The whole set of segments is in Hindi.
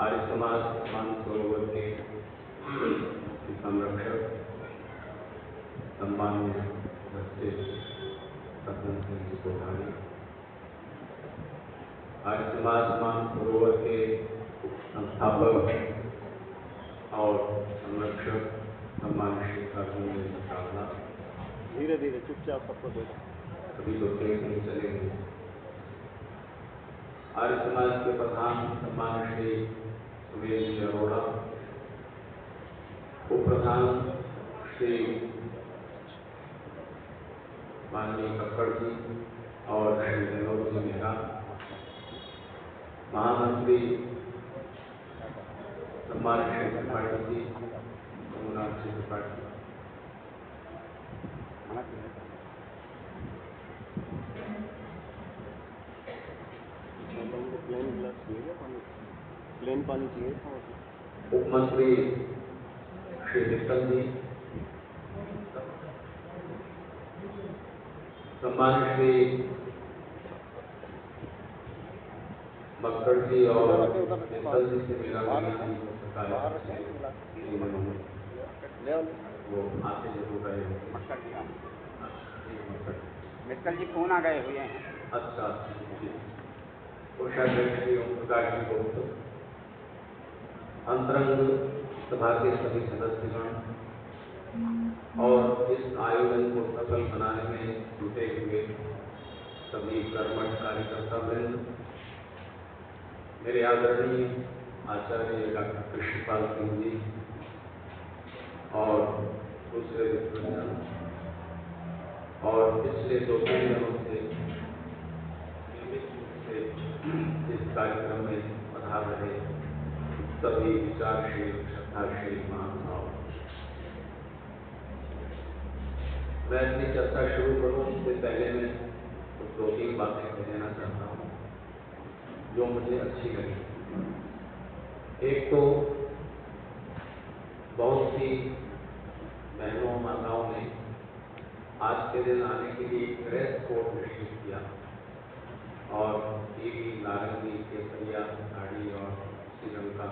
आर्य समाज मानसरोवर के संरक्षक सम्मान्य बच्चे सदन सिंह कोठारी, आर्य समाज मानसरोवर के संस्थापक और संरक्षक सम्मान्य श्री अर्जुन साधना, धीरे धीरे चुपचाप सबको देखो, सभी लोग नहीं चलेंगे। आर्य समाज के प्रधान सम्मान्य श्री सुमेर जी अरोड़ा, उप प्रधान श्री माननीय कक्कड़ जी और श्री विनोद जी मेहरा, महामंत्री सम्मान्य श्री त्रिपाठी जी, रघुनाथ जी त्रिपाठी, प्लेन पानी चाहिए था। उप मंत्री श्री विठल जी, सम्मान्य श्री मक्कड़ जी और विठल जी से मिला वो आते जरूर रहे होंगे। मित्तल जी फोन आ गए हुए हैं। अच्छा जी, कोषाध्यक्ष श्री ओम प्रकाश जी को, अंतरंग सभा के सभी सदस्यगण और इस आयोजन को सफल बनाने में जुटे हुए सभी कर्मठ कार्यकर्ता वृंद, मेरे आदरणीय आचार्य डॉक्टर कृष्णपाल सिंह जी और दूसरे विद्वान और पिछले 2-3 दिनों से इस कार्यक्रम में पधार रहे सभी विचारशील श्रद्धाशील महानुभाव। मैं अपनी चर्चा शुरू करूं इससे पहले मैं कुछ 2-3 बातें कह देना चाहता हूं जो मुझे अच्छी लगी। एक तो बहुत सी बहनों माताओं ने आज के दिन आने के लिए ड्रेस कोड निश्चित किया और पीली नारंगी केसरिया साड़ी और रंग का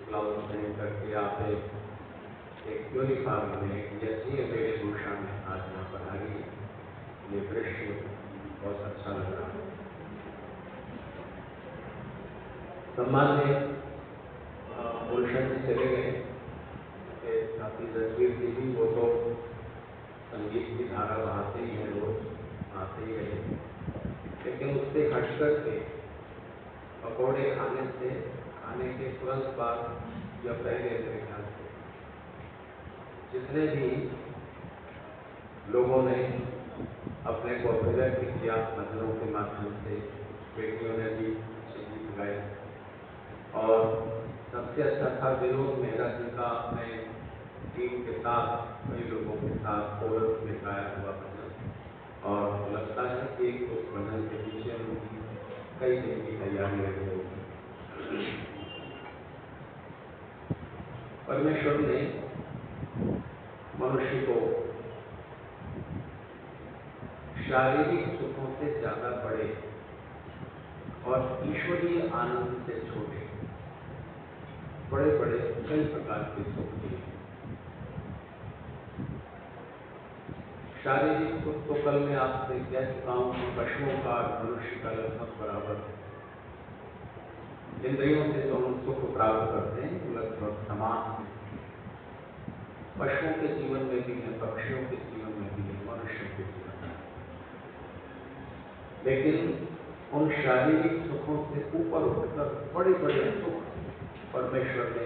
ब्लाउज पहन करके आप एक यूनिफॉर्म में जैसी वेशभूषा में आज यहाँ पर आ रही है। ये दृश्य बहुत अच्छा लग रहा है। सम्मान्य गुलशन जी चले गए, काफी तस्वीर थी भी, वो तो संगीत की धारा बहाते ही है, रोज आते ही रहे, लेकिन उससे हट करके पकौड़े खाने के तुरंत बाद या पहले मेरे ख्याल से जितने भी लोगों ने अपने को अभिव्यक्त किया भजनों के माध्यम से, बेटियों ने भी गीत गाए और सबसे अच्छा था विनोद मेहरा जी का अपने टीम के साथ कई लोगों के साथ कोरस में गाया हुआ भजन, और लगता है कि उस भजन के पीछे उनकी कई दिन की तैयारी रही होगी। परमेश्वर ने मनुष्य को शारीरिक सुखों से ज्यादा बड़े और ईश्वरीय आनंद से छोटे बड़े बड़े कई प्रकार के सुख दिए। शारीरिक सुख तो कल मैं आपसे कह चुका हूं कि पशुओं का मनुष्य का लगभग बराबर है। इंद्रियों से जो हम सुख प्राप्त करते हैं लगभग समान है। पशुओं के जीवन में भी है, पक्षियों के जीवन में भी है, मनुष्य के जीवन में। लेकिन उन शारीरिक सुखों से ऊपर उठकर बड़े बड़े सुख परमेश्वर ने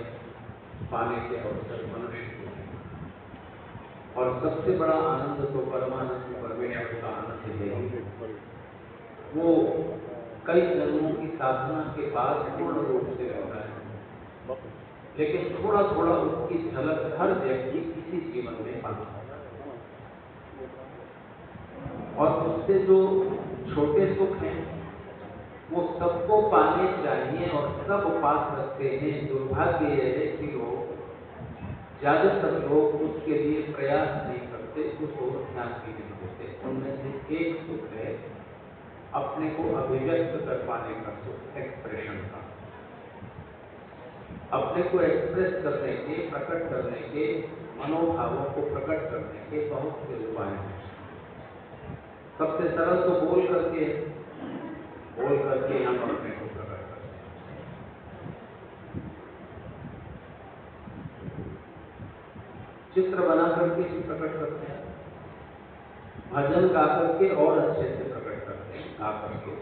पाने के अवसर मनुष्य को दिए। और सबसे बड़ा आनंद तो परमानंद परमेश्वर का आनंद है। वो कई जन्मों की साधना के बाद पूर्ण रूप से होता है, लेकिन थोड़ा थोड़ा उसकी झलक हर व्यक्ति किसी जीवन में पाता है। और उससे जो छोटे सुख हैं वो सबको पाने चाहिए और सब पास सकते हैं। दुर्भाग्य यह है कि लोग, ज्यादातर लोग उसके लिए प्रयास नहीं करते, उस ओर ध्यान भी नहीं देते। उनमें से एक सुख है अपने को अभिव्यक्त कर पाने का सुख, एक्सप्रेशन का। अपने को एक्सप्रेस करने के, प्रकट करने के, मनोभावों को प्रकट करने के बहुत से उपाय हैं। सबसे सरल तो बोल करके हम अपने को प्रकट करते हैं। चित्र बना करके भी प्रकट करते हैं, भजन गा करके और अच्छे से प्रकट करते हैं, गा करके।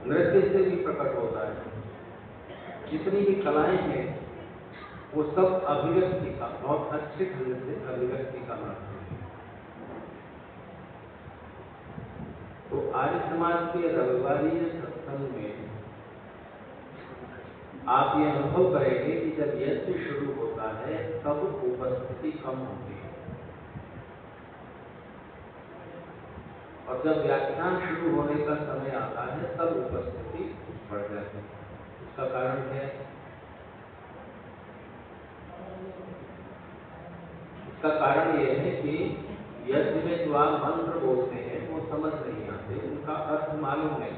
नृत्य से भी प्रकट होता है। जितनी भी कलाएं हैं वो सब अभिव्यक्ति का, बहुत अच्छे ढंग से अभिव्यक्ति का माध्यम है। तो आर्य समाज के रविवारी सत्संग में आप ये अनुभव करेंगे कि जब यज्ञ शुरू होता है तब उपस्थिति कम होती है, और जब व्याख्यान शुरू होने का समय आता है तब उपस्थिति बढ़ जाती है। इसका कारण क्या है? इसका कारण यह है कि यज्ञ में जो आप मंत्र बोलते हैं वो समझ नहीं आते, उनका अर्थ मालूम नहीं।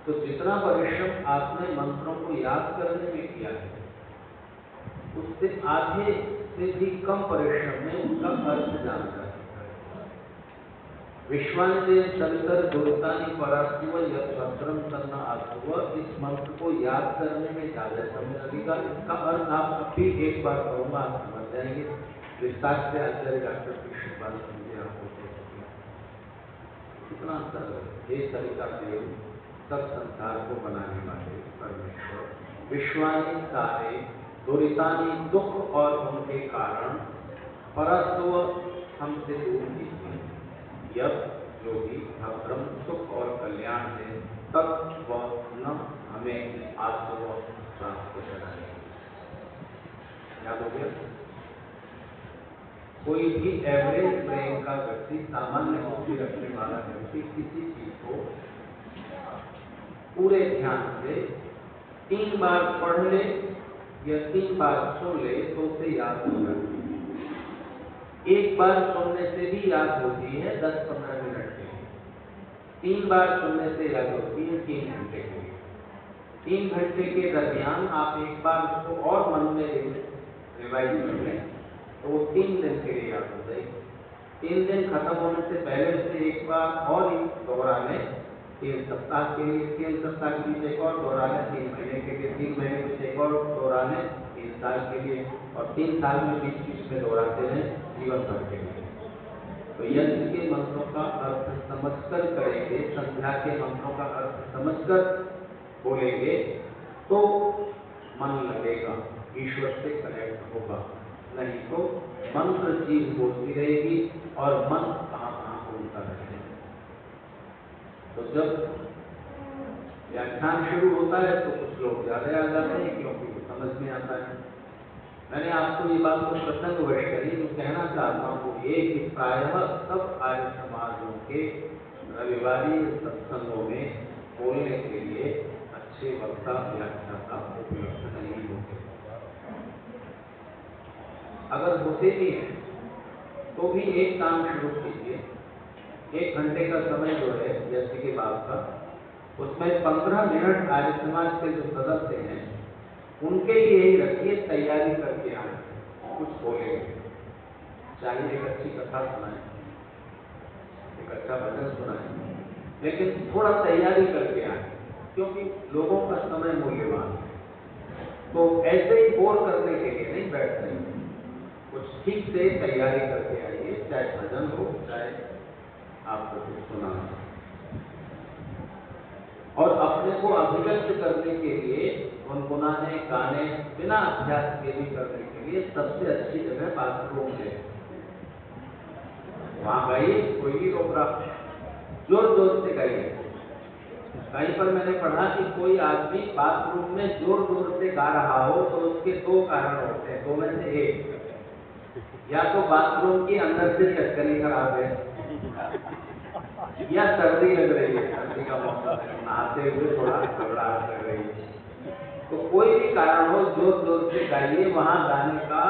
तो जितना परिश्रम आपने मंत्रों को याद करने में किया है उससे आधे से भी कम परिश्रम में उनका अर्थ जान जा सकता है। विश्वांजे सवितर दुर्तानि परात्व यत् भद्रम तन्ना आत्व, इस मंत्र को याद करने में ज्यादा समय लगेगा। इसका अर्थ आप अभी एक बार कहूंगा, आप समझ जाएंगे। विस्तार से आचार्य डॉक्टर कृष्णपाल जी आपको कितना सरल है। ये सरिता देव सब संसार को बनाने वाले परमेश्वर, विश्वानि सारे दुरितानि दुख और उनके कारण परत्व हमसे दूर कीजिए। यह जो भी भद्रम सुख और कल्याण है तब वह न हमें आत्म प्राप्त कराए। याद हो गया? कोई भी एवरेज ब्रेन का व्यक्ति, सामान्य बुद्धि रखने वाला व्यक्ति किसी चीज को पूरे ध्यान से 3 बार पढ़ ले या 3 बार सुन ले तो उसे याद हो जाती है। 1 बार सुनने से भी याद होती है 10-15 मिनट के लिए, 3 बार सुनने से याद होती है 3 घंटे के लिए। 3 घंटे के दरमियान आप 1 बार उसको और मन में रिवाइज कर लें तो वो 3 दिन के लिए याद हो जाएगी। 3 दिन खत्म होने से पहले उसे 1 बार और दोहरा लें, 3 सप्ताह के लिए, 3 सप्ताह के लिए एक और दोहरा लें, 3 महीने के लिए, 3 महीने के लिए एक और दोहरा लें, 3 साल के लिए, और 3 साल में बीच बीच में दोहराते हैं जीवन भर के लिए। तो यज्ञ के मंत्रों का अर्थ समझकर करेंगे, संध्या के मंत्रों का अर्थ समझकर बोलेंगे तो मन लगेगा, ईश्वर से कनेक्ट होगा। नहीं तो मंत्र चीज बोलती रहेगी और मन कहाँ घूमता रहेगा। तो जब व्याख्यान शुरू होता है तो कुछ लोग ज्यादा आ जाते हैं क्योंकि वो समझ में आता है। मैंने आपको ये बात तो प्रसंगवश कही, जो कहना चाहता हूँ वो ये कि प्रायः सब आर्य समाजों के रविवारी सत्संगों में बोलने के लिए अच्छे वक्ता व्याख्याता उपलब्ध नहीं होते। अगर होते भी हैं तो भी एक काम शुरू कीजिए, 1 घंटे का समय जो है यज्ञ के बाद का, उसमें 15 मिनट आर्य समाज के जो सदस्य हैं उनके लिए ही रखिए, तैयारी करके आए, कुछ बोलेंगे, चाहे एक अच्छी कथा सुनाए, एक अच्छा भजन सुनाए, लेकिन थोड़ा तैयारी करके आए, क्योंकि लोगों का समय मूल्यवान है। तो ऐसे ही बोर करने के लिए नहीं बैठते हैं, कुछ ठीक से तैयारी करके आइए, चाहे भजन हो चाहे आपको कुछ सुनाना, और अपने को अभिव्यक्त करने के लिए गुनगुनाने गाने बिना अभ्यास के भी करने के लिए सबसे अच्छी जगह बाथरूम है। वहां गाइए, कोई नहीं रोक रहा, जोर जोर से गाइए। कहीं पर मैंने पढ़ा कि कोई आदमी बाथरूम में जोर जोर से गा रहा हो तो उसके दो कारण होते हैं, दो में से एक, या तो बाथरूम की अंदर से चक्करी खराब है या सर्दी लग रही है, सर्दी का मौसम है, नहाते हुए थोड़ा घबराहट लग रही है। तो कोई भी कारण हो, जोर जोर से गाइए वहां गाने का।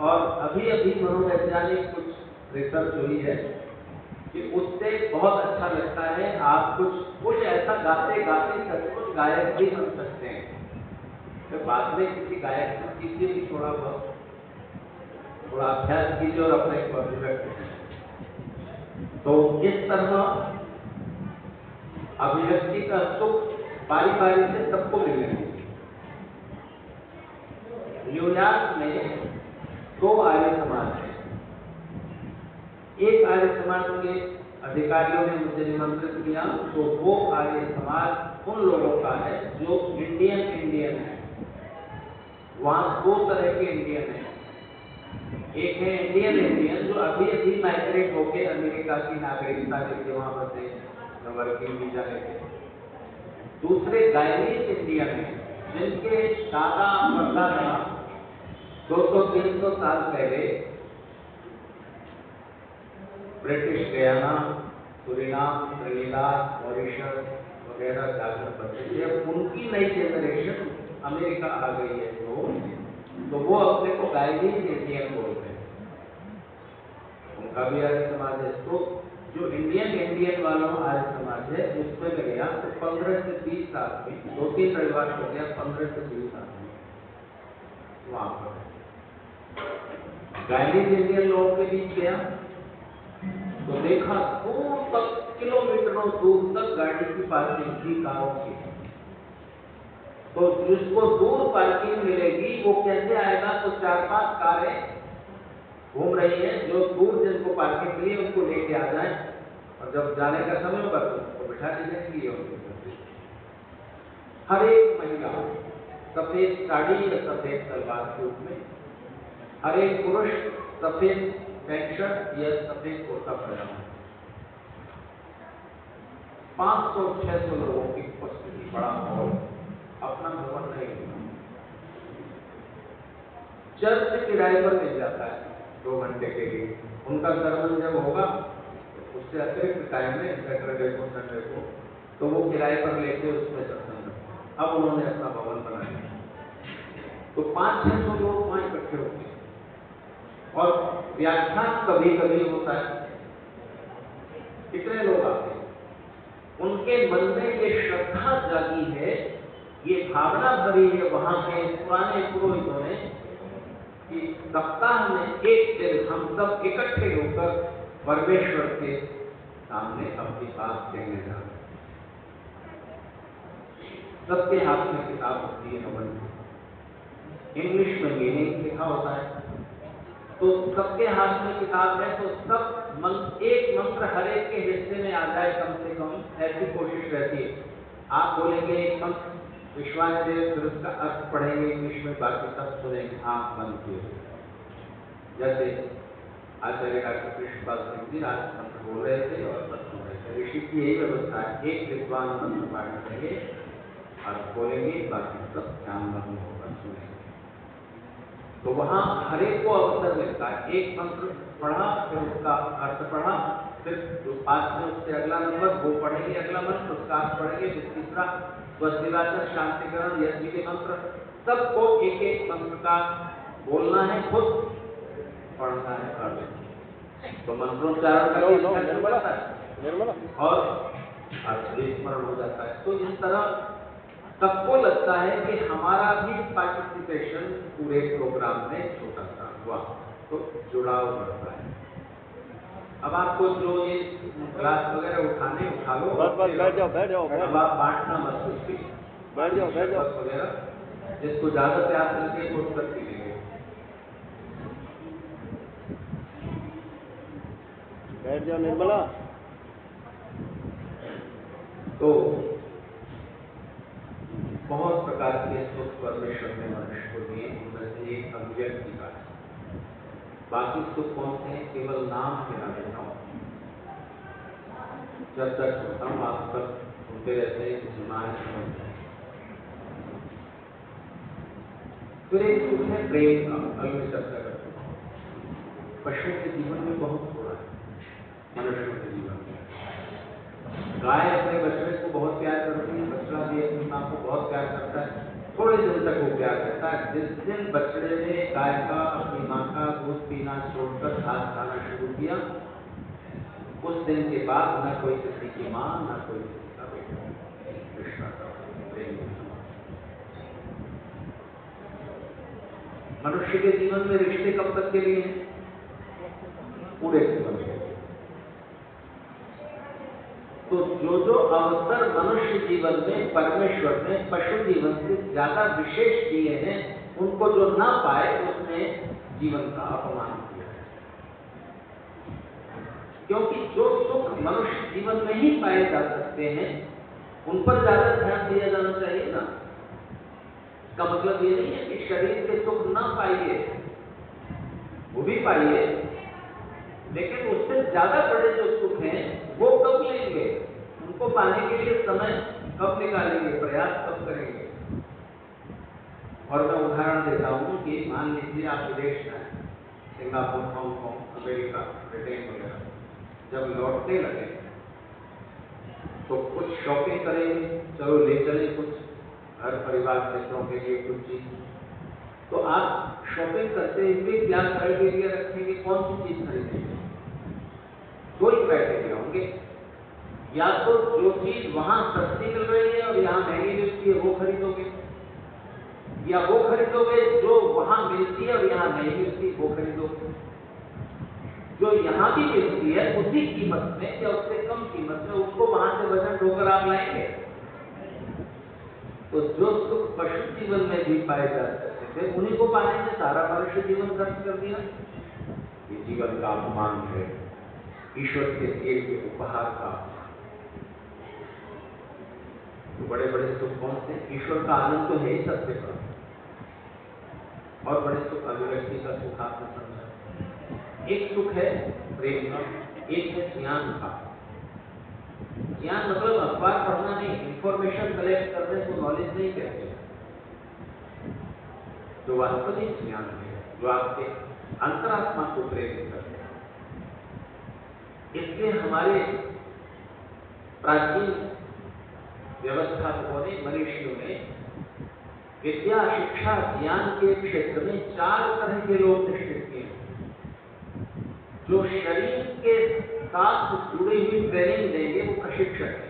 और अभी अभी मनोवैज्ञानिक कुछ रिसर्च हुई है कि उससे बहुत अच्छा लगता है, आप कुछ ऐसा गाते गाते सचमुच गायक भी बन सकते हैं। तो बाद में किसी गायक से सीखिए भी, थोड़ा अभ्यास कीजिए और अपने को अभिव्यक्त कीजिए। तो इस तरह अभिव्यक्ति का सुख बारी बारी से सबको मिलने चाहिए। न्यूयॉर्क में 2 आर्य समाज है। एक आर्य समाज के अधिकारियों ने मुझे निमंत्रित किया, तो वो आर्य समाज उन लोगों का है जो इंडियन है। वहां 2 तरह के इंडियन हैं। एक है इंडियन जो अभी अभी माइग्रेट होकर अमेरिका की नागरिकता लेके वहां बसे, वर्किंग वीजा लेके। दूसरे गायनीज इंडियन है, जिनके दादा परदादा 200-300 साल पहले British Guyana, Suriname, Trinidad, Mauritius वगैरह जाकर बचे थे। अब उनकी नई जनरेशन अमेरिका आ गई है, तो वो अपने को गायनीज इंडियन बोलते हैं। उनका भी आर्य समाज है। तो जो इंडियन वालों आर्य समाज है, उसमें गया तो 15 से 20 आदमी, 2-3 रविवार हो गया, 15 से 20 आदमी वहां पर गायनीज इंडियन लोगों के बीच गया तो देखा दूर तक, किलोमीटरों दूर तक गाड़ी की पार्किंग थी, कारों की। तो जिसको दूर पार्किंग मिलेगी वो कैसे आएगा? तो 4-5 कारें घूम रही हैं, जो दूर जिनको पार्किंग मिली उनको लेके आ जाए, और जब जाने का समय होगा तो उनको बिठा दी जाएगी। हर एक महिला सफेद साड़ी या सफेद सलवार सूट में, हर एक पुरुष सफेद पैंट शर्ट या सफेद कुर्ता पजामा। 500-600 लोगों की उपस्थिति, बड़ा हॉल, अपना भवन नहीं होगा। चर्च किराए पर मिल जाता है 2 घंटे के लिए। उनका सर्मन जब होगा उससे अतिरिक्त टाइम में, सैटरडे को संडे को, तो वो किराए पर लेके उसमें सत्संग करते हैं। अब उन्होंने अपना भवन बनाया, तो 500-600 लोग वहां इकट्ठे होते हैं और व्याख्यान कभी कभी होता है। कितने लोग आते हैं, उनके मन में ये श्रद्धा जागी है, ये भावना भरी है वहां के पुराने पुरोहितों ने कि सप्ताह में एक दिन हम सब इकट्ठे होकर परमेश्वर के सामने अपनी बात कहने जाते हैं। सबके हाथ में किताब होती है, हवन की, इंग्लिश में मीनिंग लिखा होता है। तो सबके हाथ में किताब है, तो सब एक मंत्र हर एक के हिस्से में आ जाए कम से कम, ऐसी कोशिश रहती है। आप बोलेंगे एक मंत्र, विश्वास देव, फिर उसका अर्थ पढ़ेंगे इंग्लिश में, बाकी सब सुनेंगे, आंख बंद किए। जैसे आचार्य डॉक्टर कृष्णपाल सिंह जी आज मंत्र बोल रहे थे और सब सुन रहे थे। ऋषि की यही व्यवस्था है, एक विद्वान मंत्र पाठ करेंगे, अर्थ बोलेंगे, बाकी सब ध्यान मग्न होकर सुनेंगे। तो वहां हर एक को अवसर मिलता है। एक मंत्र पढ़ा, फिर उसका अर्थ पढ़ा, फिर जो पास में उससे अगला नंबर वो पढ़ेंगे, अगला मंत्र उसका अर्थ पढ़ेंगे, फिर तीसरा स्वस्तिवाचन, शांतिकरण, यज्ञ के मंत्र, सबको एक एक मंत्र का बोलना है, खुद पढ़ना है अर्थ। तो मंत्रोच्चारण का और अर्थ स्मरण हो जाता है। तो इस तरह सबको लगता है कि हमारा भी पार्टिसिपेशन पूरे प्रोग्राम में छोटा सा हुआ, तो जुड़ाव बढ़ता है। अब आपको जो ये ग्लास वगैरह उठाने उठा लो, बस बैठ जाओ। अब आप बांटना मत कुछ भी, बैठ जाओ वगैरह जिसको ज्यादा प्यास लगती है वो उठ कर पी लेंगे। बैठ जाओ निर्मला। तो बहुत प्रकार के सुख परमेश्वर ने मनुष्य को दिए, उनमें से एक अभिव्यक्ति का है। बाकी सुख कौन से हैं, केवल नाम गिना देता हूँ। जब तक सुनता हूँ आप सब सुनते रहते हैं, सुना है समझते हैं। फिर एक सुख है प्रेम का, कल में चर्चा करते हैं। पशुओं के जीवन में बहुत थोड़ा है, मनुष्यों के जीवन में। गाय अपने बछड़े को बहुत प्यार करती है, बछड़ा भी अपनी माँ को बहुत प्यार करता है, थोड़े दिन तक वो प्यार करता है। जिस दिन बछड़े ने गाय का, अपनी माँ का दूध पीना छोड़कर घास खाना शुरू किया, उस दिन के बाद न कोई किसी की माँ, न कोई किसी का बेटा। रिश्ता का प्रेम। मनुष्य के जीवन में रिश्ते कब तक के लिए हैं? पूरे जीवन के लिए। तो जो अवसर मनुष्य जीवन में परमेश्वर ने पशु जीवन से ज्यादा विशेष दिए हैं, उनको जो ना पाए उसने जीवन का अपमान किया है। क्योंकि जो सुख मनुष्य जीवन में ही पाए जा सकते हैं, उन पर ज्यादा ध्यान दिया जाना चाहिए ना। इसका मतलब ये नहीं है कि शरीर के सुख ना पाइए, वो भी पाइए, लेकिन उससे ज्यादा बड़े जो सुख हैं वो कब लेंगे, उनको पाने के लिए समय कब निकालेंगे, प्रयास कब करेंगे। और मैं उदाहरण देता हूं कि मान लीजिए आप विदेश जाएं, सिंगापुर, हांगकांग, अमेरिका, ब्रिटेन वगैरह, जब लौटने लगे तो कुछ शॉपिंग करेंगे, चलो ले चले कुछ घर परिवार मित्रों के लिए कुछ चीज। तो आप शॉपिंग करते हुए क्या क्राइटेरिया रखेंगे, कौन सी चीज खरीदेंगे? दो ही क्राइटेरिया होंगे, या तो जो चीज वहां सस्ती मिल रही है और यहाँ महंगी मिलती है वो खरीदोगे, या वो खरीदोगे जो वहां मिलती है और यहाँ नहीं मिलती वो खरीदोगे। जो यहाँ भी मिलती है उसी कीमत में या उससे कम कीमत में, उसको वहां से वजन ढोकर आप लाएंगे। तो जो सुख पशु जीवन में भी पाए जा सकते थे, उन्हीं को पाने में सारा मनुष्य जीवन खर्च कर दिया। ये जीवन का अपमान है, ईश्वर के दिए हुए उपहार का। तो बड़े बड़े सुख कौन से? ईश्वर का आनंद तो है ही सबसे बड़ा, और बड़े सुख अभिव्यक्ति का सुख आपने समझा। एक सुख है प्रेम का, एक है ज्ञान का। ज्ञान मतलब अखबार पढ़ना नहीं, इंफॉर्मेशन कलेक्ट करने को नॉलेज नहीं कहते। जो वास्तविक ज्ञान है, जो आपके अंतरात्मा को प्रेरित करते हैं। इसलिए हमारे प्राचीन व्यवस्थापकों ने, मनीषियों ने विद्या, शिक्षा, ज्ञान के क्षेत्र में 4 तरह के लोग निश्चित किए। जो शरीर के साथ जुड़ी हुई ट्रेनिंग देंगे वो प्रशिक्षक है।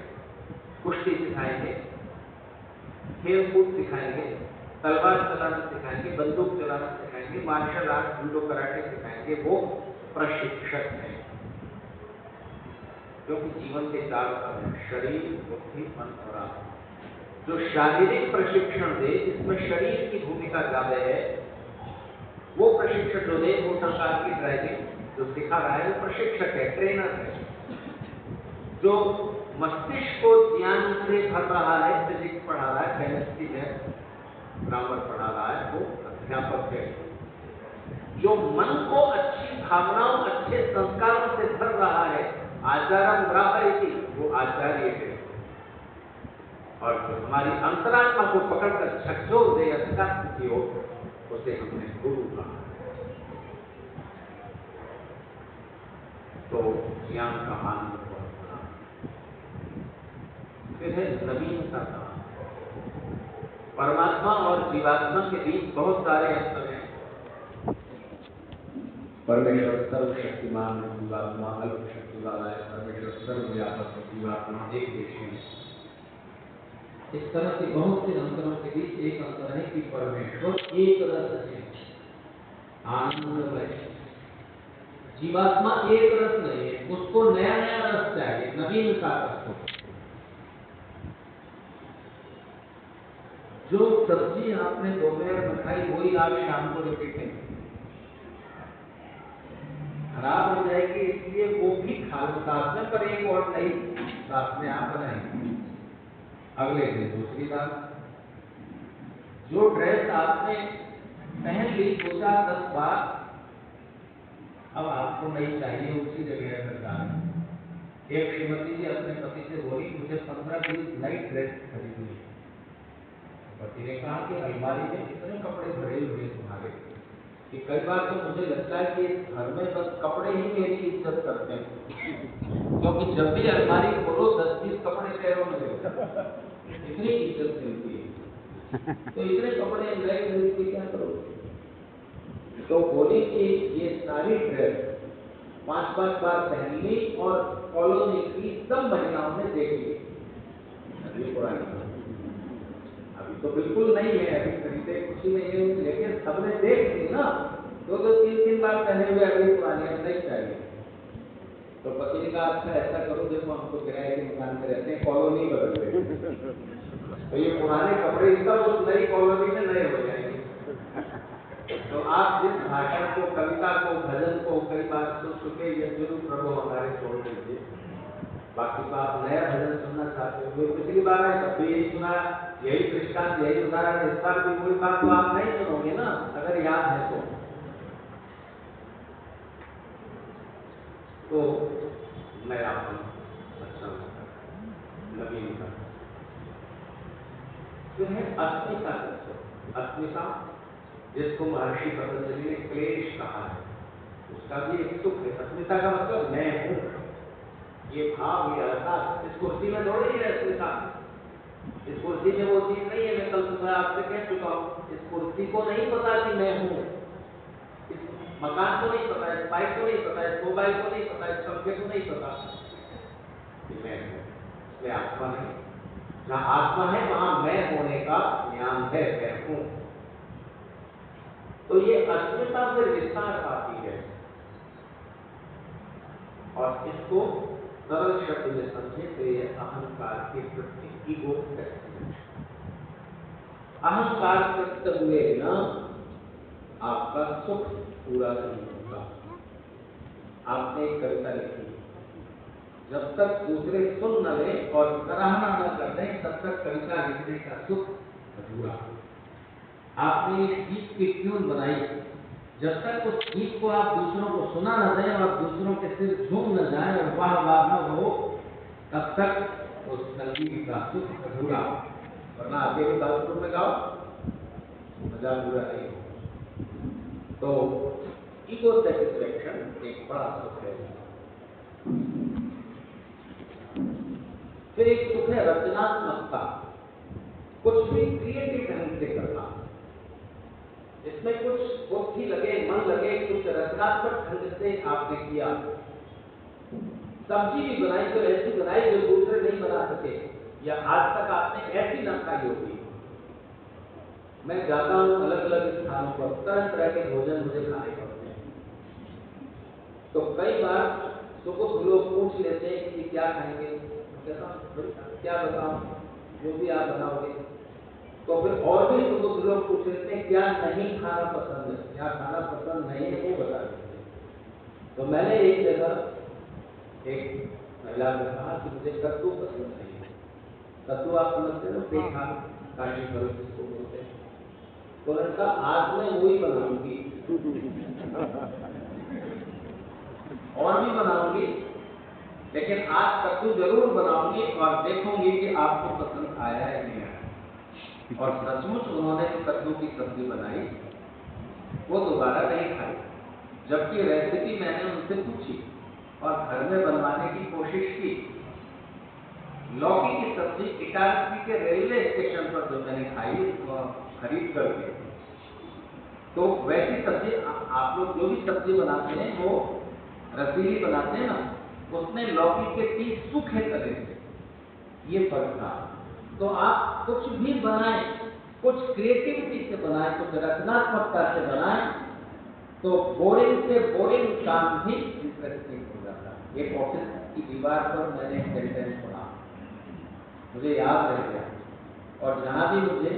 कुश्ती सिखाएंगे, खेल कूद सिखाएंगे, तलवार चलाना सिखाएंगे, बंदूक चलाना सिखाएंगे, मार्शल आर्ट, जूडो, कराटे सिखाएंगे, वो प्रशिक्षक है। क्योंकि जीवन के 4 पहलू हैं, शरीर, बुद्धि, मन और आत्मा। जो शारीरिक प्रशिक्षण दे, जिसमें शरीर की भूमिका ज्यादा है, वो प्रशिक्षक जो दे, मोटर कार की ड्राइविंग जो सिखा रहा है वो प्रशिक्षक है, ट्रेनर है। जो मस्तिष्क को ज्ञान से भर रहा है, फिजिक्स पढ़ा रहा है, केमिस्ट्री है, ग्रामर पढ़ा रहा है, वो अध्यापक है। जो मन को अच्छी भावनाओं, अच्छे संस्कारों से भर रहा है, आचार्य ग्राहयति, वो आचार्य है। और जो हमारी अंतरात्मा को पकड़कर झकझोर दे अध्यात्म की ओर, उसे हमने गुरु कहा। तो ज्ञान का आनंद बहुत बड़ा। फिर है नवीनता का। परमात्मा और जीवात्मा के बीच बहुत सारे अंतर हैं। परमेश्वर सर्वशक्तिमान, जीवात्मा अल्प शक्ति वाला है। परमेश्वर सर्वव्यापक, जीवात्मा एक देशी है। इस तरह के बहुत से अंतरों के बीच एक अंतर है कि परमेश्वर एक रस है, आनंदमय। जीवात्मा एक रस नहीं है, उसको नया नया रस चाहिए, नवीनता रस हो। जो सब्जी आपने दोपहर में खाई वही आप शाम को रिपीट करें, खराब हो जाएगी, इसलिए वो भी खा लो साथ में, पर एक और नई साथ में आप बनाएंगे। अगले दिन दूसरी बात, जो ड्रेस आपने पहन ली 2-4-10 बार, अब आपको नहीं चाहिए, उसी जगह पर जाना। एक श्रीमती जी अपने पति से बोली, मुझे 15-20 नई ड्रेस खरीदी। पति ने कहा कि अलमारी में कितने कपड़े भरे हुए तुम्हारे, कि कई बार तो मुझे लगता है कि घर में बस कपड़े ही मेरी इज्जत करते हैं, क्योंकि जब भी अलमारी खोलो 10-20 कपड़े पैरों में रहते हैं, इतनी इज्जत मिलती है। तो इतने कपड़े नए खरीद के क्या करोगे? तो बोली कि ये सारी ड्रेस 5-5 बार पहन ली और कॉलोनी की सब महिलाओं ने देख ली, अभी पुरानी, अभी तो बिल्कुल नहीं है, अभी खरीदे खुशी नहीं है, लेकिन सबने देख ली ना, 2-3 बार पहने हुए अभी पुरानी, अब नहीं चाहिए। तो पति ने कहा, अच्छा ऐसा करो, देखो हम तो किराए के मकान में रहते हैं, कॉलोनी बदल देते, तो ये पुराने कपड़े सब उस नई कॉलोनी में नए हो जाएंगे। तो आप जिस भाषण को, कविता को, भजन को कई बार सुन चुके, ये जरूर प्रभु हमारे छोड़ दीजिए। बाकी तो आप नया भजन सुनना चाहते हो, पिछली बार है तब भी यही सुना, यही दृष्टांत, यही उदाहरण, इस बार भी वही बात, तो आप नहीं सुनोगे ना, अगर याद है तो नयापन अच्छा होता है, नवीनता। जो है अस्मिता तत्व, अस्मिता जिसको महर्षि पतंजलि ने क्लेश कहा है, उसका भी एक सुख है। अस्मिता का मतलब मैं हूँ, ये भाव, ये अहसास। इस कुर्सी में थोड़ी है अस्मिता, इस कुर्सी में वो चीज नहीं है, मैं कल सुबह आपसे कह चुका हूँ, इस कुर्सी को नहीं पता कि मैं हूँ, इस मकान को नहीं पता, इस बाइक को नहीं पता, इस मोबाइल को नहीं पता, इस पंखे को नहीं पता कि मैं हूँ। इसमें आत्मा है, जहाँ आत्मा है वहां मैं होने का ज्ञान है, मैं हूँ। तो ये अस्मिता से विस्तार पाती है, और इसको सरल शब्द में समझे तो ये अहंकार के प्रति ईगो व्यक्त। अहंकार व्यक्त हुए ना आपका सुख पूरा नहीं होगा। आपने एक कविता लिखी, जब तक दूसरे सुन न ले और सराहना न कर दें तब तक कविता लिखने का सुख अधूरा। आपने एक गीत की ट्यून बनाई, जब तक उस गीत को आप दूसरों को सुना न दें और दूसरों के सिर झूम न जाए और वाह वाह न हो, तब तक उस संगीत का सुख अधूरा। वरना आगे भी दासपुर में गाओ, मजा पूरा नहीं हो। तो ईगो सेटिस्फेक्शन एक बड़ा सुख है। फिर एक सुख है रचनात्मकता, कुछ भी क्रिएटिव ढंग से करना, इसमें कुछ बुद्धि लगे, मन लगे, कुछ रचनात्मक ढंग से आपने किया। सब्जी भी बनाई तो ऐसी बनाई जो दूसरे नहीं बना सके, या आज तक आपने ऐसी न खाई होगी। मैं जाता हूँ अलग अलग स्थानों पर, तरह तरह के भोजन मुझे खाने पड़ते हैं, तो कई बार सुबह लोग पूछ लेते हैं कि क्या खाएंगे, क्या बताऊं, जो भी आप बनाओगे। तो फिर और भी सुबह लोग पूछ लेते हैं क्या नहीं खाना पसंद है, क्या खाना पसंद नहीं है, वो बता देते हैं। तो मैंने एक जगह एक महिला ने कहा कि मुझे कद्दू पसंद नहीं है। कद्दू आप समझते हैं ना, पेठा, काशी फल जिसको बोलते हैं। तो मैंने कहा आज मैं वही बनाऊंगी और भी बनाऊंगी, लेकिन आज कद्दू जरूर बनाऊंगी और देखूंगी कि आपको पसंद आया है नहीं आया। और सचमुच उन्होंने कद्दू की सब्जी बनाई, वो दोबारा नहीं खाई, जबकि रेसिपी मैंने उनसे पूछी और घर में बनवाने की कोशिश की। लौकी की सब्जी इटारसी के रेलवे स्टेशन पर जो मैंने खाई खरीद करके, तो वैसी सब्जी आप लोग जो भी सब्जी बनाते हैं वो रसीली बनाते हैं ना, उसमें लौकी के पीस सूखे तले थे, ये फर्क था। तो आप कुछ भी बनाएं, कुछ क्रिएटिविटी से बनाएं, कुछ रचनात्मकता से बनाएं, तो बोरिंग से बोरिंग काम भी इंटरेस्टिंग हो जाता है। एक ऑफिस की दीवार पर मैंने एक सेंटेंस पढ़ा, मुझे याद रह गया, और जहां भी मुझे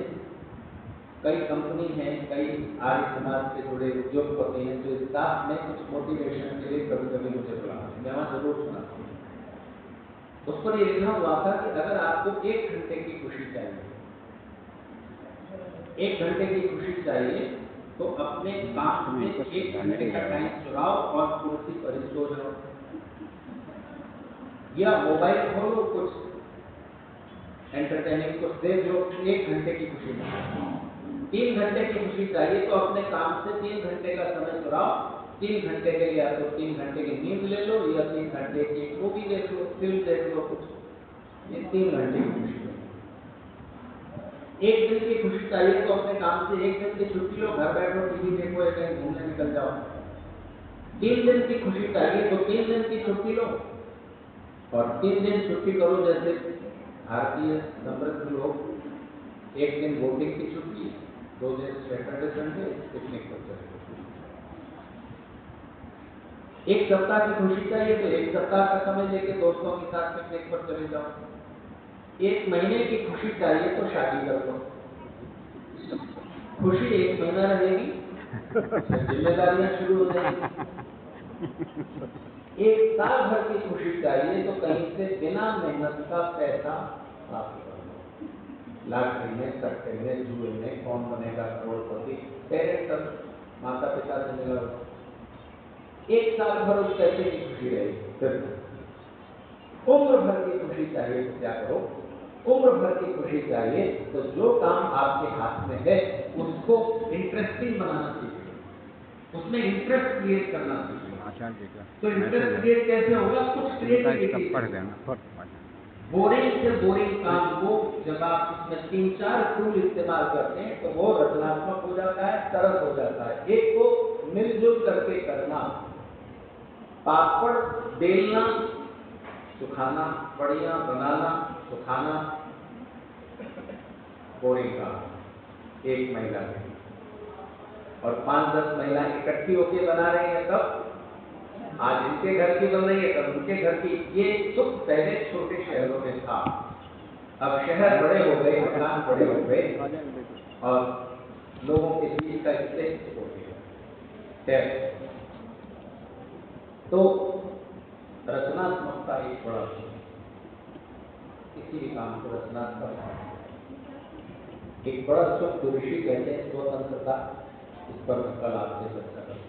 कई कंपनी हैं, कई आर्य समाज से जुड़े उद्योगपति हैं जो स्टाफ में कुछ मोटिवेशन के लिए कभी कभी मुझे बुलाते हैं, मैं वहाँ जरूर सुनाता हूँ। उस पर ये लिखा हुआ था कि अगर आपको 1 घंटे की खुशी चाहिए, 1 घंटे की खुशी चाहिए, तो अपने काम में 1 घंटे का टाइम चुराओ और कुर्सी पर ही सो जाओ, या मोबाइल खोलो, कुछ एंटरटेनिंग कुछ देख लो, 1 घंटे की खुशी मिलेगी। 3 घंटे की खुशी चाहिए तो अपने काम से 3 घंटे का समय चुराओ, 3 घंटे के लिए या तो 3 घंटे की नींद ले लो, या 3 घंटे की मूवी देख लो, फिल्म देख लो, कुछ, ये 3 घंटे की खुशी है। 1 दिन की खुशी चाहिए तो अपने काम से 1 दिन की छुट्टी लो, घर बैठो, टीवी देखो, या कहीं घूमने निकल जाओ। 3 दिन की खुशी चाहिए तो 3 दिन की छुट्टी लो, और 3 दिन छुट्टी करो, जैसे भारतीय समृद्ध लोग 1 दिन वोटिंग की छुट्टी, 2 दिन सैटरडे संडे पिकनिक पर चले। 1 सप्ताह की खुशी चाहिए तो 1 सप्ताह का समय लेके दोस्तों के साथ पिकनिक पर चले जाओ। 1 महीने की खुशी चाहिए तो शादी कर लो, खुशी 1 महीना रहेगी, जिम्मेदारियां शुरू हो जाएंगी। 1 साल भर की खुशी चाहिए तो कहीं से बिना मेहनत का पैसा प्राप्त कर लो, लॉटरी में, सट्टे में, जुए में, कौन बनेगा करोड़पति, पेरेंट्स माता पिता से मिला। 1 साल भर उस पैसे की खुशी रहेगी। उम्र भर की खुशी चाहिए तो क्या करो, उम्र भर की खुशी चाहिए तो जो काम आपके हाथ में है उसको इंटरेस्टिंग बनाना सीखिए, उसमें इंटरेस्ट क्रिएट करना सीखिए। तो इंटरेस्ट क्रिएट कैसे होगा, कुछ क्रिएटिविटी। बोरिंग से बोरिंग काम को जब आप उसमें 3-4 टूल इस्तेमाल करते हैं तो वो रचनात्मक हो जाता है, सरल हो जाता है। एक को मिलजुल करके करना, पापड़ बेलना, सुखाना, बढ़िया बनाना, सुखाना, बोरिंग काम 1 महिला की, और 5-10 महिलाएं इकट्ठी होकर बना रही हैं, तब आज इनके घर की बन रही है, तब उनके घर की। ये सुख पहले छोटे शहरों में था, अब शहर बड़े हो गए, मकान बड़े हो गए, और लोगों के बीच का स्पेस हो गया। तो रचनात्मकता एक बड़ा सुख, किसी भी काम को रचनात्मक एक बड़ा सुख ऋषि कहते हैं, स्वतंत्रता। इस पर कल आपसे चर्चा करें।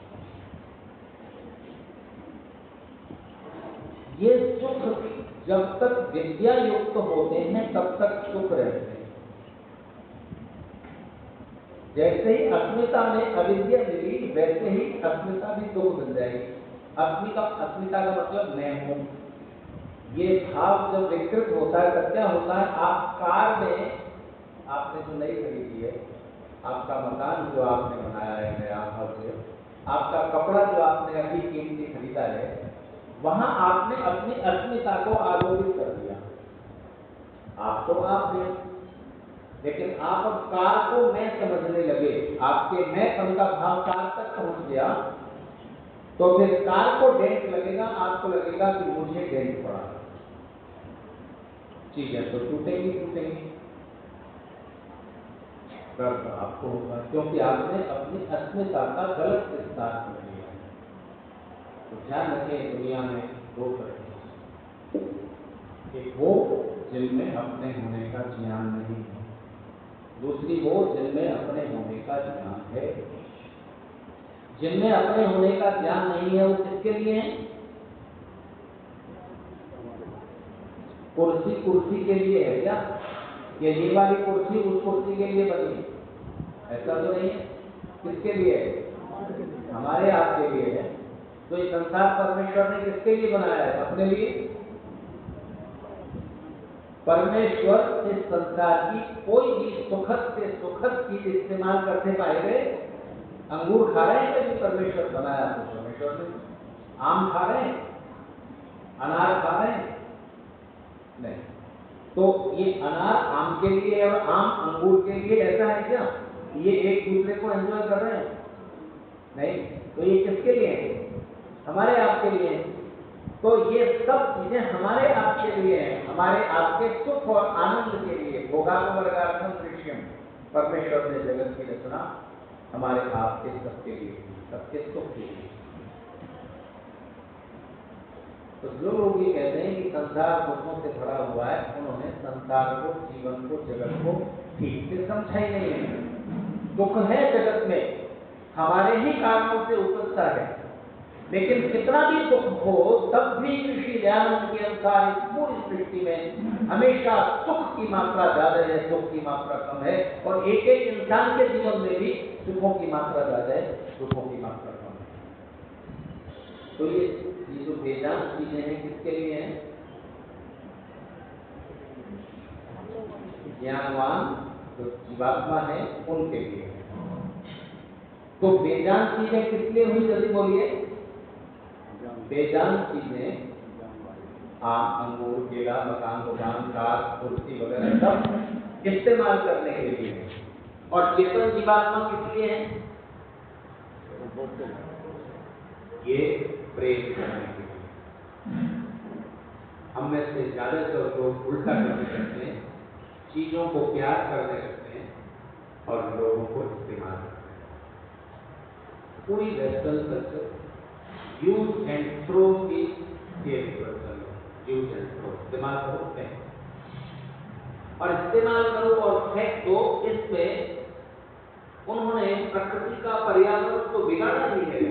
ये सुख जब तक विद्या युक्त होते हैं तब तक सुख रहते हैं। जैसे ही अस्मिता में अविद्या मिली, वैसे ही अस्मिता भी दुख मिल जाएगी। अस्मिता का मतलब मैं हूं, ये भाव जब विकृत होता है तब क्या होता है, आप कार में, आपने जो नई खरीदी है, आपका मकान जो आपने बनाया है नया हाउस, आपका कपड़ा जो आपने अभी कीमती खरीदा है, वहां आपने अपनी अस्मिता को आरोपित कर दिया। आप तो आप हैं, लेकिन आप अब कार को मैं समझने लगे, आपके मैंपन का भाव कार तक पहुंच गया, तो फिर कार को डेंट लगेगा, आपको लगेगा कि मुझे डेंट पड़ा। चीजें तो टूटेंगी टूटेंगी, दर्द आपको होगा, क्योंकि आपने अपनी अस्मिता का गलत विस्तार कर दिया। तो ध्यान रखें, दुनिया में 2 तरह, एक वो जिनमें अपने होने का ज्ञान नहीं है, दूसरी वो जिनमें अपने होने का ज्ञान है। जिनमें अपने होने का ज्ञान नहीं है वो किसके लिए है? कुर्सी के लिए है क्या? ये वाली कुर्सी उस कुर्सी के लिए बनी है? ऐसा तो नहीं है। किसके लिए है? हमारे आपके लिए है। तो ये संसार परमेश्वर ने किसके लिए बनाया है? अपने लिए। परमेश्वर इस संसार की कोई भी सुखद से सुखद चीज इस्तेमाल करते पाए गए? अंगूर खा रहे हैं कभी परमेश्वर बनाया तो परमेश्वर ने? आम खा रहे हैं, अनार खा रहे हैं? नहीं। तो ये अनार आम के लिए और आम अंगूर के लिए ऐसा है क्या? ये एक दूसरे को एंजॉय कर रहे हैं? नहीं। तो ये किसके लिए है? हमारे आपके लिए है। तो ये सब चीजें हमारे आपके लिए हैं, हमारे आपके सुख और आनंद के लिए। भोगात्मर्थम दृश्यम, परमेश्वर ने जगत की रचना हमारे आपके सबके लिए की, सबके सुख के लिए। तो जो लोग ये कहते हैं कि संसार दुखों से भरा हुआ है, उन्होंने संसार को, जीवन को, जगत को ठीक से समझा ही नहीं है। दुख है जगत में, हमारे ही कारणों से उपजता है, लेकिन कितना भी दुख हो तब भी ऋषि दयानंद के अनुसार इस पूरी सृष्टि में हमेशा सुख की मात्रा ज्यादा है, दुख की मात्रा कम है। और एक एक इंसान के जीवन में भी सुखों की मात्रा ज्यादा है, दुखों की मात्रा कम है। तो ये जो बेजान चीजें हैं किसके लिए हैं? ज्ञानवान जो जीवात्मा है उनके लिए। तो बेजान चीजें किस लिए हुई, जल्दी बोलिए। बेजान चीजें आम, अंगूर, केला, मकान, दुकान, कार, कुर्सी वगैरह सब इस्तेमाल करने के लिए है। और चेतन जीवात्मा किस लिए है? ये प्रेम करने के लिए। हम में से ज्यादातर लोग उल्टा करने लगते हैं, चीजों को प्यार करने लगते हैं और लोगों को इस्तेमाल करते हैं। पूरी western culture use and throw की थियरी पर चल रहा है। यूज एंड थ्रो, इस्तेमाल करो फेंक, और इस्तेमाल करो और फेंक दो। इसमें उन्होंने प्रकृति का, पर्यावरण को बिगाड़ा ही है,